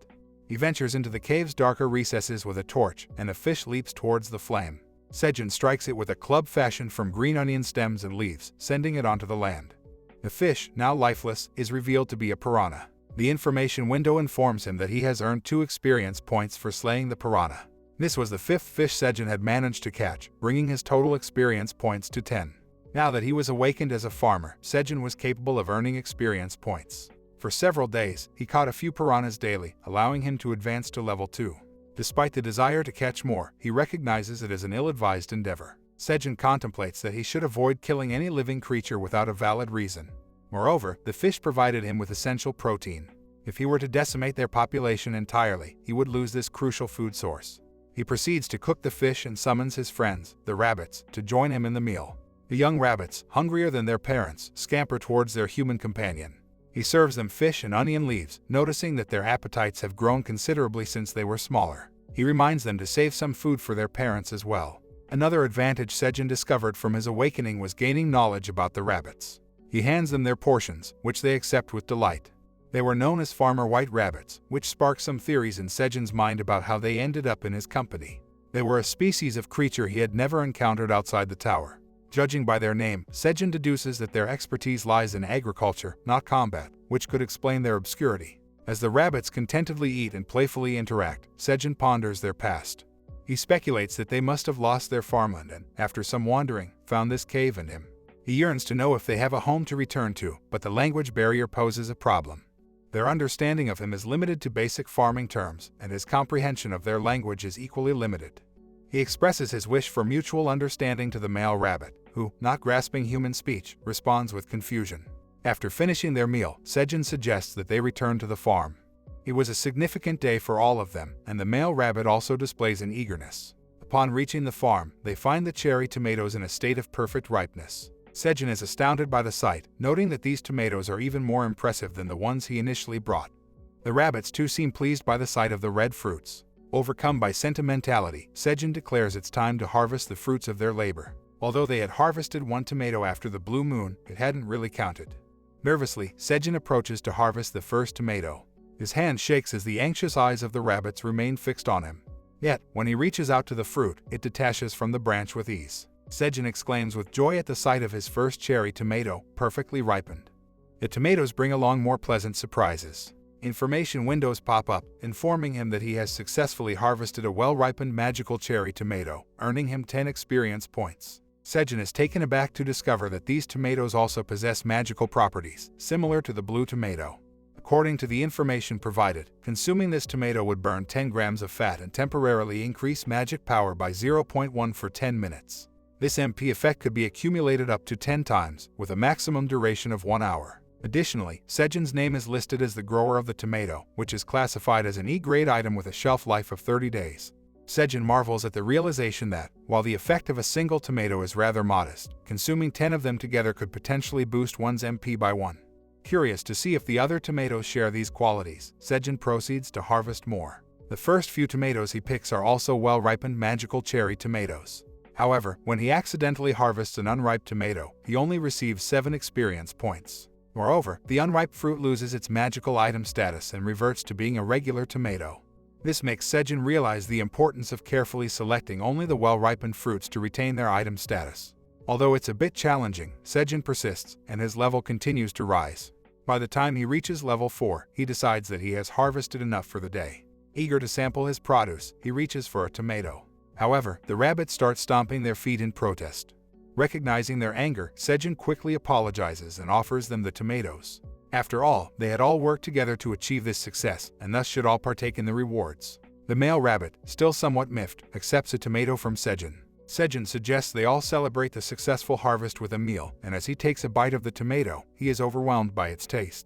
He ventures into the cave's darker recesses with a torch, and a fish leaps towards the flame. Sejin strikes it with a club fashioned from green onion stems and leaves, sending it onto the land. The fish, now lifeless, is revealed to be a piranha. The information window informs him that he has earned 2 experience points for slaying the piranha. This was the 5th fish Sejin had managed to catch, bringing his total experience points to 10. Now that he was awakened as a farmer, Sejin was capable of earning experience points. For several days, he caught a few piranhas daily, allowing him to advance to level 2. Despite the desire to catch more, he recognizes it as an ill-advised endeavor. Sejin contemplates that he should avoid killing any living creature without a valid reason. Moreover, the fish provided him with essential protein. If he were to decimate their population entirely, he would lose this crucial food source. He proceeds to cook the fish and summons his friends, the rabbits, to join him in the meal. The young rabbits, hungrier than their parents, scamper towards their human companion. He serves them fish and onion leaves, noticing that their appetites have grown considerably since they were smaller. He reminds them to save some food for their parents as well. Another advantage Sejin discovered from his awakening was gaining knowledge about the rabbits. He hands them their portions, which they accept with delight. They were known as farmer white rabbits, which sparked some theories in Sejin's mind about how they ended up in his company. They were a species of creature he had never encountered outside the tower. Judging by their name, Sejin deduces that their expertise lies in agriculture, not combat, which could explain their obscurity. As the rabbits contentedly eat and playfully interact, Sejin ponders their past. He speculates that they must have lost their farmland and, after some wandering, found this cave and him. He yearns to know if they have a home to return to, but the language barrier poses a problem. Their understanding of him is limited to basic farming terms, and his comprehension of their language is equally limited. He expresses his wish for mutual understanding to the male rabbit, who, not grasping human speech, responds with confusion. After finishing their meal, Sejin suggests that they return to the farm. It was a significant day for all of them, and the male rabbit also displays an eagerness. Upon reaching the farm, they find the cherry tomatoes in a state of perfect ripeness. Sejin is astounded by the sight, noting that these tomatoes are even more impressive than the ones he initially brought. The rabbits too seem pleased by the sight of the red fruits. Overcome by sentimentality, Sejin declares it's time to harvest the fruits of their labor. Although they had harvested 1 tomato after the blue moon, it hadn't really counted. Nervously, Sejin approaches to harvest the first tomato. His hand shakes as the anxious eyes of the rabbits remain fixed on him. Yet, when he reaches out to the fruit, it detaches from the branch with ease. Sejin exclaims with joy at the sight of his first cherry tomato, perfectly ripened. The tomatoes bring along more pleasant surprises. Information windows pop up, informing him that he has successfully harvested a well-ripened magical cherry tomato, earning him 10 experience points. Sejin is taken aback to discover that these tomatoes also possess magical properties, similar to the blue tomato. According to the information provided, consuming this tomato would burn 10 grams of fat and temporarily increase magic power by 0.1 for 10 minutes. This MP effect could be accumulated up to 10 times, with a maximum duration of 1 hour. Additionally, Sejin's name is listed as the grower of the tomato, which is classified as an E-grade item with a shelf life of 30 days. Sejin marvels at the realization that, while the effect of a single tomato is rather modest, consuming 10 of them together could potentially boost one's MP by 1. Curious to see if the other tomatoes share these qualities, Sejin proceeds to harvest more. The first few tomatoes he picks are also well-ripened magical cherry tomatoes. However, when he accidentally harvests an unripe tomato, he only receives 7 experience points. Moreover, the unripe fruit loses its magical item status and reverts to being a regular tomato. This makes Sejin realize the importance of carefully selecting only the well-ripened fruits to retain their item status. Although it's a bit challenging, Sejin persists, and his level continues to rise. By the time he reaches level 4, he decides that he has harvested enough for the day. Eager to sample his produce, he reaches for a tomato. However, the rabbits start stomping their feet in protest. Recognizing their anger, Sejin quickly apologizes and offers them the tomatoes. After all, they had all worked together to achieve this success, and thus should all partake in the rewards. The male rabbit, still somewhat miffed, accepts a tomato from Sejin. Sejin suggests they all celebrate the successful harvest with a meal, and as he takes a bite of the tomato, he is overwhelmed by its taste.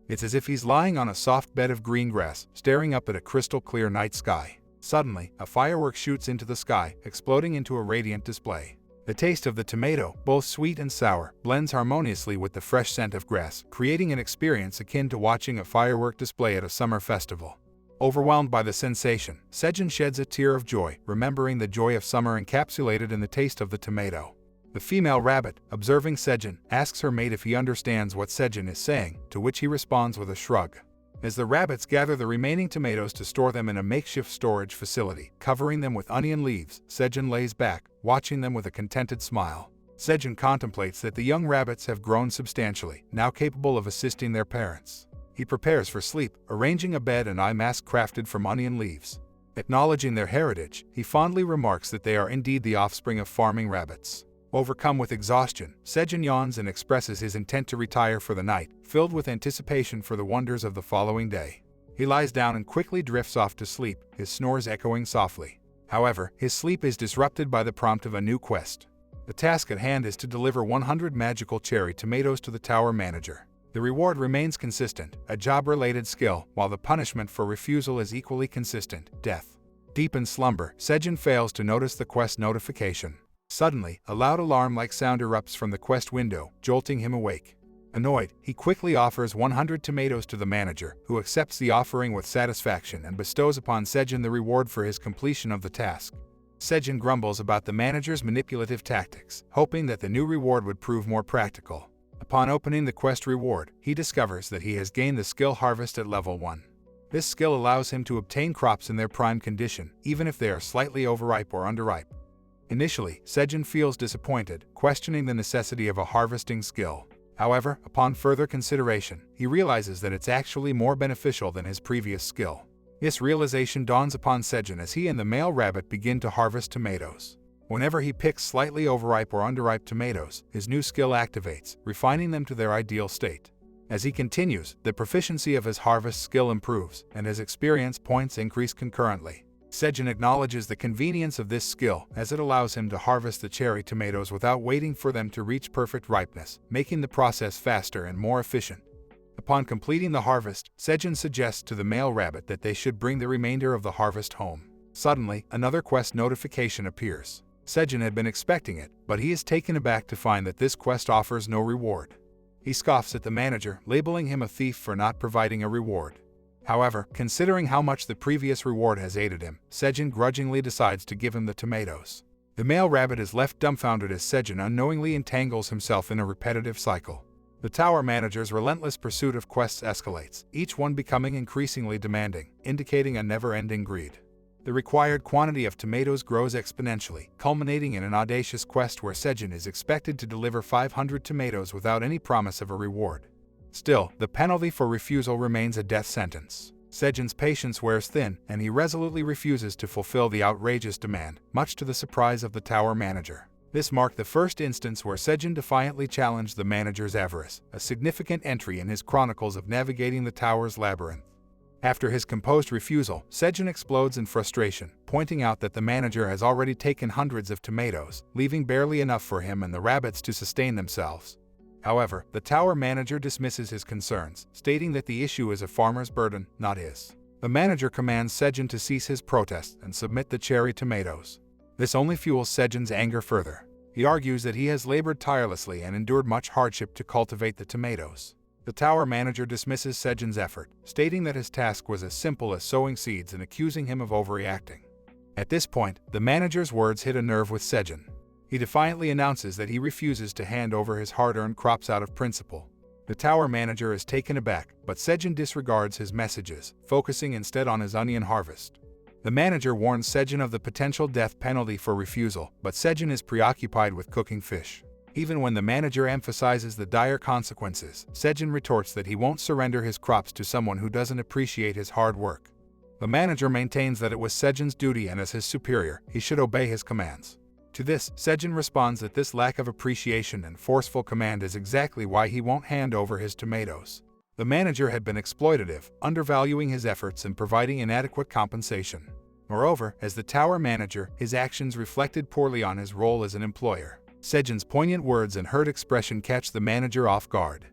It's as if he's lying on a soft bed of green grass, staring up at a crystal-clear night sky. Suddenly, a firework shoots into the sky, exploding into a radiant display. The taste of the tomato, both sweet and sour, blends harmoniously with the fresh scent of grass, creating an experience akin to watching a firework display at a summer festival. Overwhelmed by the sensation, Sejin sheds a tear of joy, remembering the joy of summer encapsulated in the taste of the tomato. The female rabbit, observing Sejin, asks her mate if he understands what Sejin is saying, to which he responds with a shrug. As the rabbits gather the remaining tomatoes to store them in a makeshift storage facility, covering them with onion leaves, Sejin lays back, watching them with a contented smile. Sejin contemplates that the young rabbits have grown substantially, now capable of assisting their parents. He prepares for sleep, arranging a bed and eye mask crafted from onion leaves. Acknowledging their heritage, he fondly remarks that they are indeed the offspring of farming rabbits. Overcome with exhaustion, Sejin yawns and expresses his intent to retire for the night, filled with anticipation for the wonders of the following day. He lies down and quickly drifts off to sleep, his snores echoing softly. However, his sleep is disrupted by the prompt of a new quest. The task at hand is to deliver 100 magical cherry tomatoes to the tower manager. The reward remains consistent, a job-related skill, while the punishment for refusal is equally consistent, death. Deep in slumber, Sejin fails to notice the quest notification. Suddenly, a loud alarm-like sound erupts from the quest window, jolting him awake. Annoyed, he quickly offers 100 tomatoes to the manager, who accepts the offering with satisfaction and bestows upon Sejin the reward for his completion of the task. Sejin grumbles about the manager's manipulative tactics, hoping that the new reward would prove more practical. Upon opening the quest reward, he discovers that he has gained the skill Harvest at level 1. This skill allows him to obtain crops in their prime condition, even if they are slightly overripe or underripe. Initially, Sejin feels disappointed, questioning the necessity of a harvesting skill. However, upon further consideration, he realizes that it's actually more beneficial than his previous skill. This realization dawns upon Sejin as he and the male rabbit begin to harvest tomatoes. Whenever he picks slightly overripe or underripe tomatoes, his new skill activates, refining them to their ideal state. As he continues, the proficiency of his harvest skill improves, and his experience points increase concurrently. Sejin acknowledges the convenience of this skill, as it allows him to harvest the cherry tomatoes without waiting for them to reach perfect ripeness, making the process faster and more efficient. Upon completing the harvest, Sejin suggests to the male rabbit that they should bring the remainder of the harvest home. Suddenly, another quest notification appears. Sejin had been expecting it, but he is taken aback to find that this quest offers no reward. He scoffs at the manager, labeling him a thief for not providing a reward. However, considering how much the previous reward has aided him, Sejin grudgingly decides to give him the tomatoes. The male rabbit is left dumbfounded as Sejin unknowingly entangles himself in a repetitive cycle. The tower manager's relentless pursuit of quests escalates, each one becoming increasingly demanding, indicating a never-ending greed. The required quantity of tomatoes grows exponentially, culminating in an audacious quest where Sejin is expected to deliver 500 tomatoes without any promise of a reward. Still, the penalty for refusal remains a death sentence. Sejin's patience wears thin, and he resolutely refuses to fulfill the outrageous demand, much to the surprise of the tower manager. This marked the first instance where Sejin defiantly challenged the manager's avarice, a significant entry in his chronicles of navigating the tower's labyrinth. After his composed refusal, Sejin explodes in frustration, pointing out that the manager has already taken hundreds of tomatoes, leaving barely enough for him and the rabbits to sustain themselves. However, the tower manager dismisses his concerns, stating that the issue is a farmer's burden, not his. The manager commands Sejin to cease his protests and submit the cherry tomatoes. This only fuels Sejin's anger further. He argues that he has labored tirelessly and endured much hardship to cultivate the tomatoes. The tower manager dismisses Sejin's effort, stating that his task was as simple as sowing seeds and accusing him of overreacting. At this point, the manager's words hit a nerve with Sejin. He defiantly announces that he refuses to hand over his hard-earned crops out of principle. The tower manager is taken aback, but Sejin disregards his messages, focusing instead on his onion harvest. The manager warns Sejin of the potential death penalty for refusal, but Sejin is preoccupied with cooking fish. Even when the manager emphasizes the dire consequences, Sejin retorts that he won't surrender his crops to someone who doesn't appreciate his hard work. The manager maintains that it was Sejin's duty and as his superior, he should obey his commands. To this, Sejin responds that this lack of appreciation and forceful command is exactly why he won't hand over his tomatoes. The manager had been exploitative, undervaluing his efforts and providing inadequate compensation. Moreover, as the tower manager, his actions reflected poorly on his role as an employer. Sejin's poignant words and hurt expression catch the manager off guard.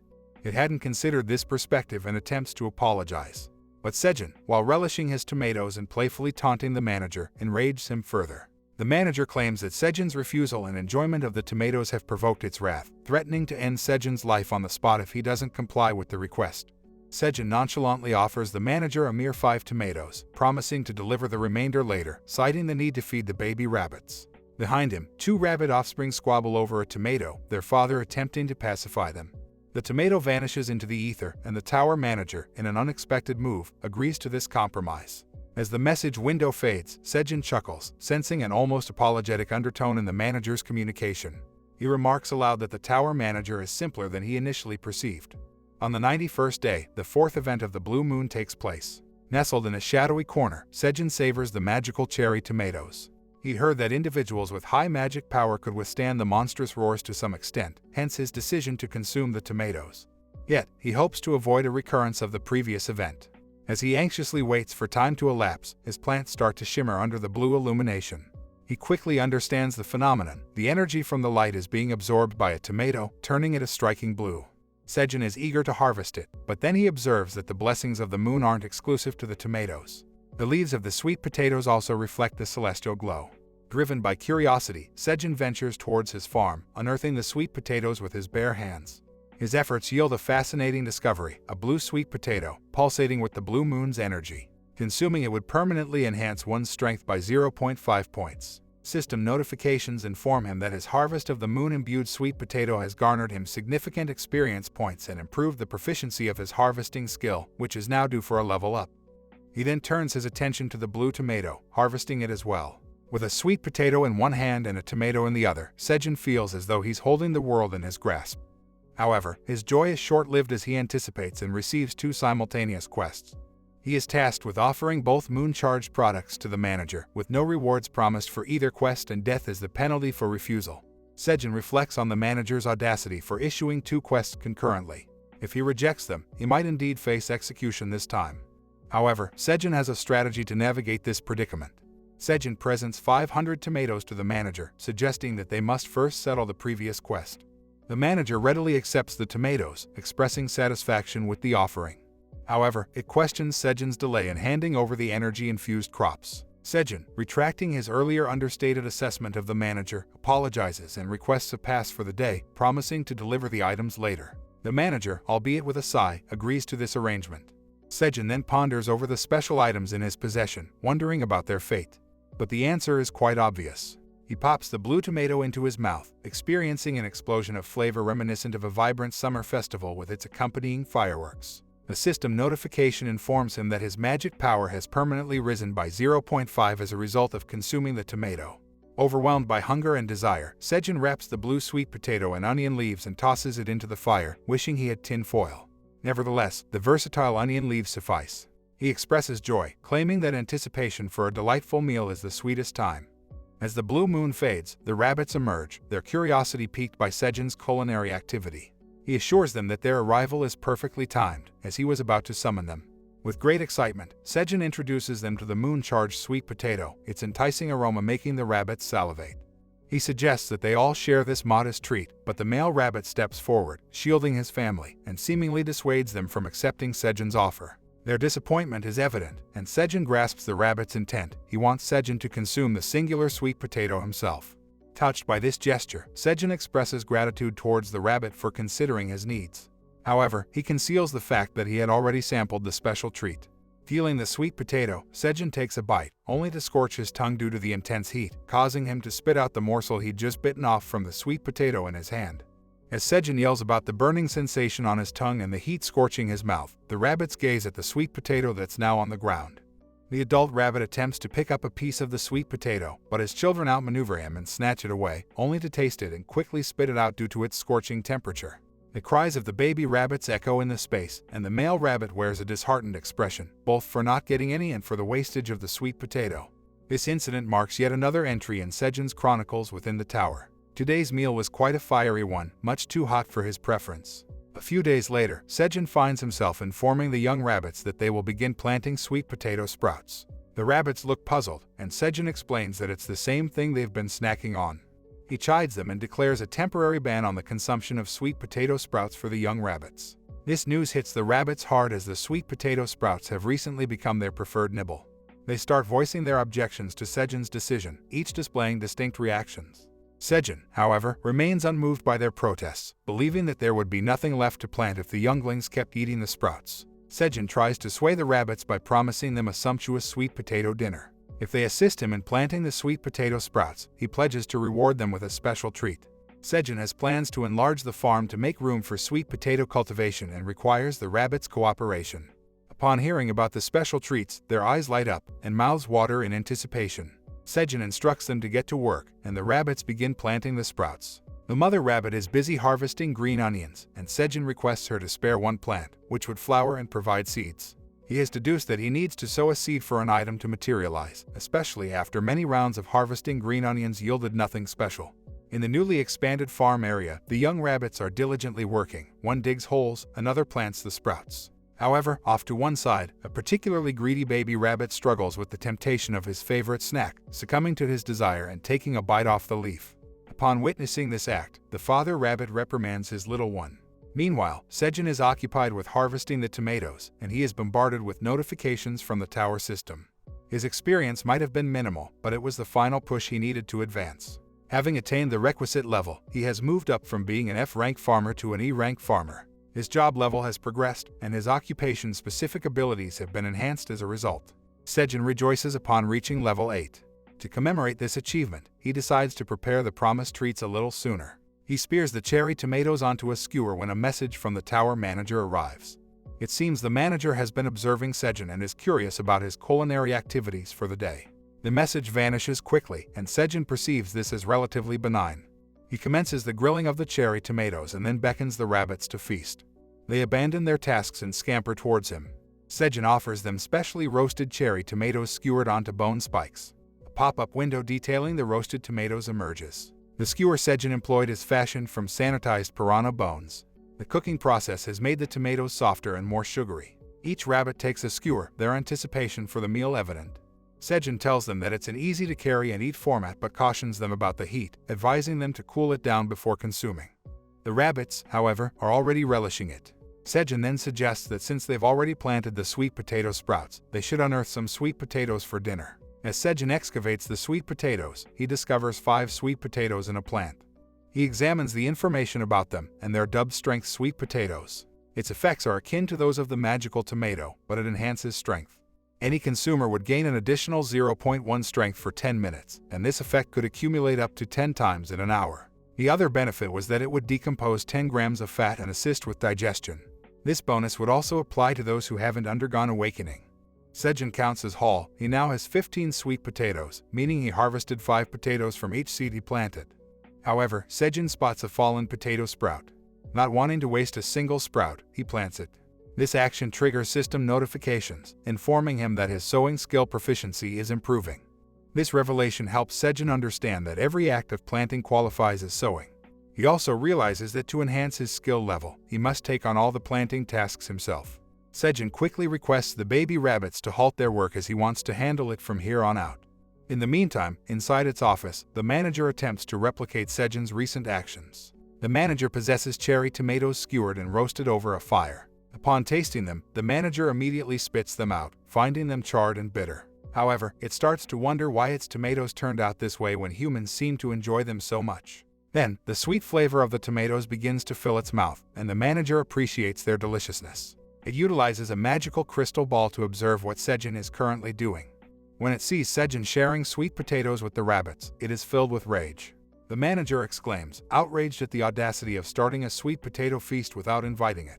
It hadn't considered this perspective and attempts to apologize. But Sejin, while relishing his tomatoes and playfully taunting the manager, enrages him further. The manager claims that Sejin's refusal and enjoyment of the tomatoes have provoked its wrath, threatening to end Sejin's life on the spot if he doesn't comply with the request. Sejin nonchalantly offers the manager a mere 5 tomatoes, promising to deliver the remainder later, citing the need to feed the baby rabbits. Behind him, 2 rabbit offspring squabble over a tomato, their father attempting to pacify them. The tomato vanishes into the ether, and the tower manager, in an unexpected move, agrees to this compromise. As the message window fades, Sejin chuckles, sensing an almost apologetic undertone in the manager's communication. He remarks aloud that the tower manager is simpler than he initially perceived. On the 91st day, the 4th event of the blue moon takes place. Nestled in a shadowy corner, Sejin savors the magical cherry tomatoes. He heard that individuals with high magic power could withstand the monstrous roars to some extent, hence his decision to consume the tomatoes. Yet, he hopes to avoid a recurrence of the previous event. As he anxiously waits for time to elapse, his plants start to shimmer under the blue illumination. He quickly understands the phenomenon. The energy from the light is being absorbed by a tomato, turning it a striking blue. Sejin is eager to harvest it, but then he observes that the blessings of the moon aren't exclusive to the tomatoes. The leaves of the sweet potatoes also reflect the celestial glow. Driven by curiosity, Sejin ventures towards his farm, unearthing the sweet potatoes with his bare hands. His efforts yield a fascinating discovery, a blue sweet potato, pulsating with the blue moon's energy. Consuming it would permanently enhance one's strength by 0.5 points. System notifications inform him that his harvest of the moon-imbued sweet potato has garnered him significant experience points and improved the proficiency of his harvesting skill, which is now due for a level up. He then turns his attention to the blue tomato, harvesting it as well. With a sweet potato in one hand and a tomato in the other, Sejin feels as though he's holding the world in his grasp. However, his joy is short-lived as he anticipates and receives 2 simultaneous quests. He is tasked with offering both moon-charged products to the manager, with no rewards promised for either quest and death as the penalty for refusal. Sejin reflects on the manager's audacity for issuing 2 quests concurrently. If he rejects them, he might indeed face execution this time. However, Sejin has a strategy to navigate this predicament. Sejin presents 500 tomatoes to the manager, suggesting that they must first settle the previous quest. The manager readily accepts the tomatoes, expressing satisfaction with the offering. However, it questions Sejin's delay in handing over the energy-infused crops. Sejin, retracting his earlier understated assessment of the manager, apologizes and requests a pass for the day, promising to deliver the items later. The manager, albeit with a sigh, agrees to this arrangement. Sejin then ponders over the special items in his possession, wondering about their fate. But the answer is quite obvious. He pops the blue tomato into his mouth, experiencing an explosion of flavor reminiscent of a vibrant summer festival with its accompanying fireworks. The system notification informs him that his magic power has permanently risen by 0.5 as a result of consuming the tomato. Overwhelmed by hunger and desire, Sejin wraps the blue sweet potato in onion leaves and tosses it into the fire, wishing he had tin foil. Nevertheless, the versatile onion leaves suffice. He expresses joy, claiming that anticipation for a delightful meal is the sweetest time. As the blue moon fades, the rabbits emerge, their curiosity piqued by Sejin's culinary activity. He assures them that their arrival is perfectly timed, as he was about to summon them. With great excitement, Sejin introduces them to the moon-charged sweet potato, its enticing aroma making the rabbits salivate. He suggests that they all share this modest treat, but the male rabbit steps forward, shielding his family, and seemingly dissuades them from accepting Sejin's offer. Their disappointment is evident, and Sejin grasps the rabbit's intent. He wants Sejin to consume the singular sweet potato himself. Touched by this gesture, Sejin expresses gratitude towards the rabbit for considering his needs. However, he conceals the fact that he had already sampled the special treat. Feeling the sweet potato, Sejin takes a bite, only to scorch his tongue due to the intense heat, causing him to spit out the morsel he'd just bitten off from the sweet potato in his hand. As Sejin yells about the burning sensation on his tongue and the heat scorching his mouth, the rabbits gaze at the sweet potato that's now on the ground. The adult rabbit attempts to pick up a piece of the sweet potato, but his children outmaneuver him and snatch it away, only to taste it and quickly spit it out due to its scorching temperature. The cries of the baby rabbits echo in the space, and the male rabbit wears a disheartened expression, both for not getting any and for the wastage of the sweet potato. This incident marks yet another entry in Sejin's chronicles within the tower. Today's meal was quite a fiery one, much too hot for his preference. A few days later, Sejin finds himself informing the young rabbits that they will begin planting sweet potato sprouts. The rabbits look puzzled, and Sejin explains that it's the same thing they've been snacking on. He chides them and declares a temporary ban on the consumption of sweet potato sprouts for the young rabbits. This news hits the rabbits hard as the sweet potato sprouts have recently become their preferred nibble. They start voicing their objections to Sejin's decision, each displaying distinct reactions. Sejin, however, remains unmoved by their protests, believing that there would be nothing left to plant if the younglings kept eating the sprouts. Sejin tries to sway the rabbits by promising them a sumptuous sweet potato dinner. If they assist him in planting the sweet potato sprouts, he pledges to reward them with a special treat. Sejin has plans to enlarge the farm to make room for sweet potato cultivation and requires the rabbits' cooperation. Upon hearing about the special treats, their eyes light up and mouths water in anticipation. Sejin instructs them to get to work, and the rabbits begin planting the sprouts. The mother rabbit is busy harvesting green onions, and Sejin requests her to spare one plant, which would flower and provide seeds. He has deduced that he needs to sow a seed for an item to materialize, especially after many rounds of harvesting green onions yielded nothing special. In the newly expanded farm area, the young rabbits are diligently working. One digs holes, another plants the sprouts. However, off to one side, a particularly greedy baby rabbit struggles with the temptation of his favorite snack, succumbing to his desire and taking a bite off the leaf. Upon witnessing this act, the father rabbit reprimands his little one. Meanwhile, Sejin is occupied with harvesting the tomatoes, and he is bombarded with notifications from the tower system. His experience might have been minimal, but it was the final push he needed to advance. Having attained the requisite level, he has moved up from being an F-rank farmer to an E-rank farmer. His job level has progressed, and his occupation-specific abilities have been enhanced as a result. Sejin rejoices upon reaching level 8. To commemorate this achievement, he decides to prepare the promised treats a little sooner. He spears the cherry tomatoes onto a skewer when a message from the tower manager arrives. It seems the manager has been observing Sejin and is curious about his culinary activities for the day. The message vanishes quickly, and Sejin perceives this as relatively benign. He commences the grilling of the cherry tomatoes and then beckons the rabbits to feast. They abandon their tasks and scamper towards him. Sejin offers them specially roasted cherry tomatoes skewered onto bone spikes. A pop-up window detailing the roasted tomatoes emerges. The skewer Sejin employed is fashioned from sanitized piranha bones. The cooking process has made the tomatoes softer and more sugary. Each rabbit takes a skewer, their anticipation for the meal evident. Sejin tells them that it's an easy-to-carry and eat format but cautions them about the heat, advising them to cool it down before consuming. The rabbits, however, are already relishing it. Sejin then suggests that since they've already planted the sweet potato sprouts, they should unearth some sweet potatoes for dinner. As Sejin excavates the sweet potatoes, he discovers 5 sweet potatoes in a plant. He examines the information about them, and they're dubbed strength sweet potatoes. Its effects are akin to those of the magical tomato, but it enhances strength. Any consumer would gain an additional 0.1 strength for 10 minutes, and this effect could accumulate up to 10 times in an hour. The other benefit was that it would decompose 10 grams of fat and assist with digestion. This bonus would also apply to those who haven't undergone awakening. Sejin counts his haul. He now has 15 sweet potatoes, meaning he harvested 5 potatoes from each seed he planted. However, Sejin spots a fallen potato sprout. Not wanting to waste a single sprout, he plants it. This action triggers system notifications, informing him that his sowing skill proficiency is improving. This revelation helps Sejin understand that every act of planting qualifies as sowing. He also realizes that to enhance his skill level, he must take on all the planting tasks himself. Sejin quickly requests the baby rabbits to halt their work as he wants to handle it from here on out. In the meantime, inside its office, the manager attempts to replicate Sejin's recent actions. The manager possesses cherry tomatoes skewered and roasted over a fire. Upon tasting them, the manager immediately spits them out, finding them charred and bitter. However, it starts to wonder why its tomatoes turned out this way when humans seem to enjoy them so much. Then, the sweet flavor of the tomatoes begins to fill its mouth, and the manager appreciates their deliciousness. It utilizes a magical crystal ball to observe what Sejin is currently doing. When it sees Sejin sharing sweet potatoes with the rabbits, it is filled with rage. The manager exclaims, outraged at the audacity of starting a sweet potato feast without inviting it.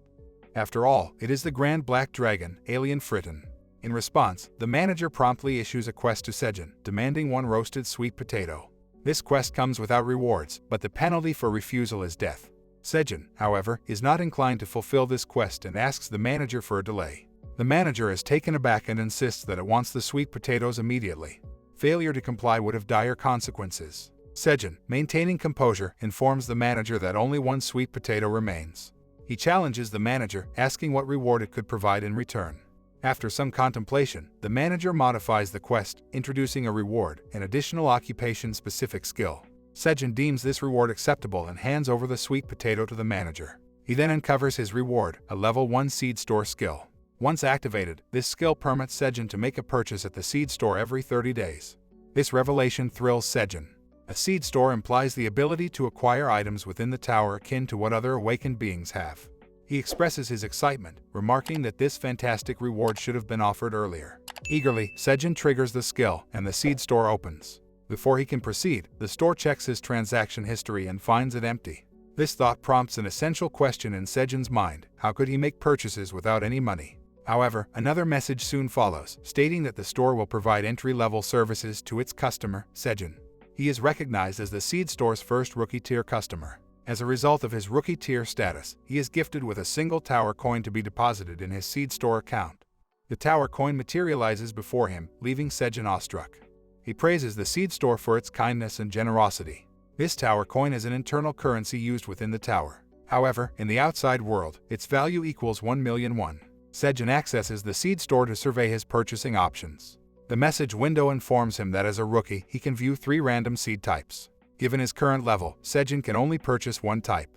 After all, it is the Grand Black Dragon, Alien Fritten. In response, the manager promptly issues a quest to Sejin, demanding one roasted sweet potato. This quest comes without rewards, but the penalty for refusal is death. Sejin, however, is not inclined to fulfill this quest and asks the manager for a delay. The manager is taken aback and insists that it wants the sweet potatoes immediately. Failure to comply would have dire consequences. Sejin, maintaining composure, informs the manager that only one sweet potato remains. He challenges the manager, asking what reward it could provide in return. After some contemplation, the manager modifies the quest, introducing a reward, an additional occupation-specific skill. Sejin deems this reward acceptable and hands over the sweet potato to the manager. He then uncovers his reward, a level 1 seed store skill. Once activated, this skill permits Sejin to make a purchase at the seed store every 30 days. This revelation thrills Sejin. A seed store implies the ability to acquire items within the tower akin to what other awakened beings have. He expresses his excitement, remarking that this fantastic reward should have been offered earlier. Eagerly, Sejin triggers the skill, and the seed store opens. Before he can proceed, the store checks his transaction history and finds it empty. This thought prompts an essential question in Sejin's mind: how could he make purchases without any money? However, another message soon follows, stating that the store will provide entry-level services to its customer, Sejin. He is recognized as the seed store's first rookie-tier customer. As a result of his rookie-tier status, he is gifted with a single tower coin to be deposited in his seed store account. The tower coin materializes before him, leaving Sejin awestruck. He praises the seed store for its kindness and generosity. This tower coin is an internal currency used within the tower. However, in the outside world, its value equals 1,000,000 won. Sejin accesses the seed store to survey his purchasing options. The message window informs him that as a rookie, he can view 3 random seed types. Given his current level, Sejin can only purchase one type.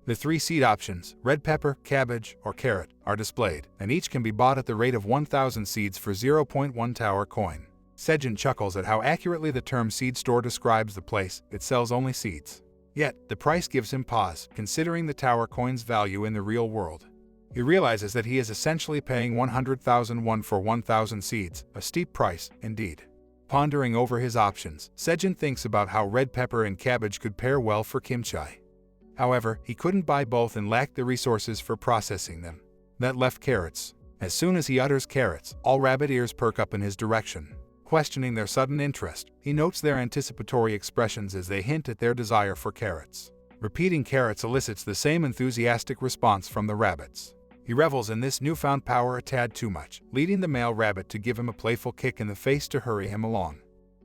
The 3 seed options, red pepper, cabbage, or carrot, are displayed, and each can be bought at the rate of 1,000 seeds for 0.1 tower coin. Sejin chuckles at how accurately the term seed store describes the place. It sells only seeds. Yet, the price gives him pause, considering the tower coin's value in the real world. He realizes that he is essentially paying 100,000 won for 1,000 seeds, a steep price, indeed. Pondering over his options, Sejin thinks about how red pepper and cabbage could pair well for kimchi. However, he couldn't buy both and lacked the resources for processing them. That left carrots. As soon as he utters carrots, all rabbit ears perk up in his direction. Questioning their sudden interest, he notes their anticipatory expressions as they hint at their desire for carrots. Repeating carrots elicits the same enthusiastic response from the rabbits. He revels in this newfound power a tad too much, leading the male rabbit to give him a playful kick in the face to hurry him along.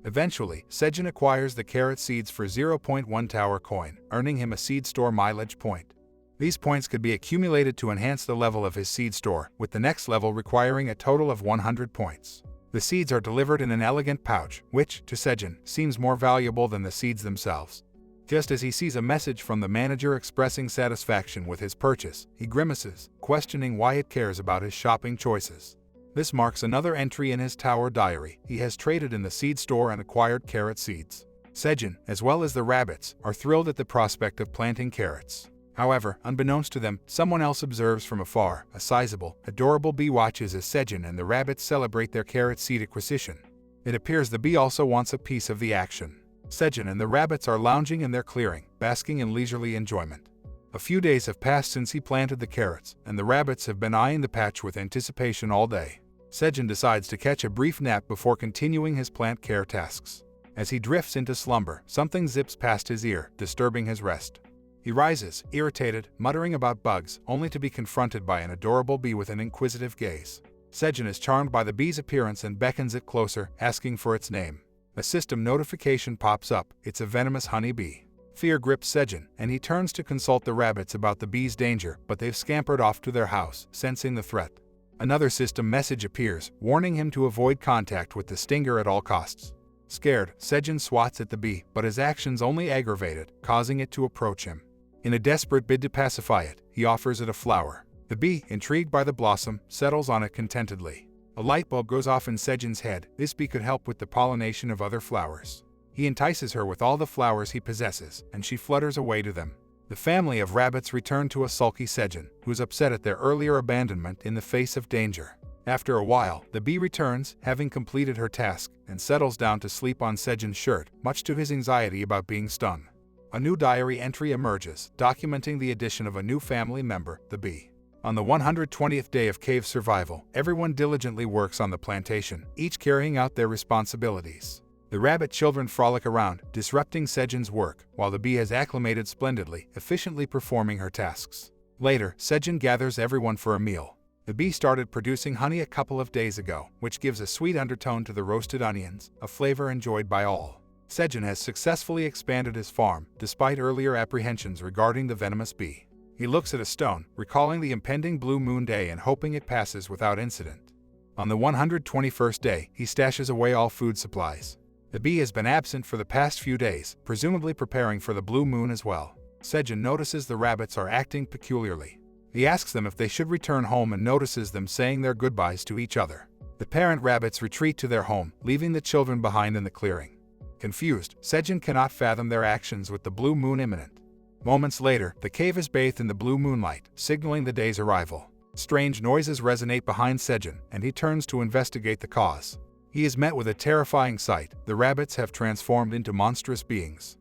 Eventually, Sejin acquires the carrot seeds for 0.1 tower coin, earning him a seed store mileage point. These points could be accumulated to enhance the level of his seed store, with the next level requiring a total of 100 points. The seeds are delivered in an elegant pouch, which, to Sejin, seems more valuable than the seeds themselves. Just as he sees a message from the manager expressing satisfaction with his purchase, he grimaces, questioning why it cares about his shopping choices. This marks another entry in his tower diary. He has traded in the seed store and acquired carrot seeds. Sejin, as well as the rabbits, are thrilled at the prospect of planting carrots. However, unbeknownst to them, someone else observes from afar. A sizable, adorable bee watches as Sejin and the rabbits celebrate their carrot seed acquisition. It appears the bee also wants a piece of the action. Sejin and the rabbits are lounging in their clearing, basking in leisurely enjoyment. A few days have passed since he planted the carrots, and the rabbits have been eyeing the patch with anticipation all day. Sejin decides to catch a brief nap before continuing his plant care tasks. As he drifts into slumber, something zips past his ear, disturbing his rest. He rises, irritated, muttering about bugs, only to be confronted by an adorable bee with an inquisitive gaze. Sejin is charmed by the bee's appearance and beckons it closer, asking for its name. A system notification pops up. It's a venomous honey bee. Fear grips Sejin, and he turns to consult the rabbits about the bee's danger, but they've scampered off to their house, sensing the threat. Another system message appears, warning him to avoid contact with the stinger at all costs. Scared, Sejin swats at the bee, but his actions only aggravate it, causing it to approach him. In a desperate bid to pacify it, he offers it a flower. The bee, intrigued by the blossom, settles on it contentedly. A light bulb goes off in Sejin's head. This bee could help with the pollination of other flowers. He entices her with all the flowers he possesses, and she flutters away to them. The family of rabbits return to a sulky Sejin, who's upset at their earlier abandonment in the face of danger. After a while, the bee returns, having completed her task, and settles down to sleep on Sejin's shirt, much to his anxiety about being stung. A new diary entry emerges, documenting the addition of a new family member, the bee. On the 120th day of cave survival, everyone diligently works on the plantation, each carrying out their responsibilities. The rabbit children frolic around, disrupting Sejin's work, while the bee has acclimated splendidly, efficiently performing her tasks. Later, Sejin gathers everyone for a meal. The bee started producing honey a couple of days ago, which gives a sweet undertone to the roasted onions, a flavor enjoyed by all. Sejin has successfully expanded his farm, despite earlier apprehensions regarding the venomous bee. He looks at a stone, recalling the impending blue moon day and hoping it passes without incident. On the 121st day, he stashes away all food supplies. The bee has been absent for the past few days, presumably preparing for the blue moon as well. Sejin notices the rabbits are acting peculiarly. He asks them if they should return home and notices them saying their goodbyes to each other. The parent rabbits retreat to their home, leaving the children behind in the clearing. Confused, Sejin cannot fathom their actions with the blue moon imminent. Moments later, the cave is bathed in the blue moonlight, signaling the day's arrival. Strange noises resonate behind Sejin, and he turns to investigate the cause. He is met with a terrifying sight. The rabbits have transformed into monstrous beings.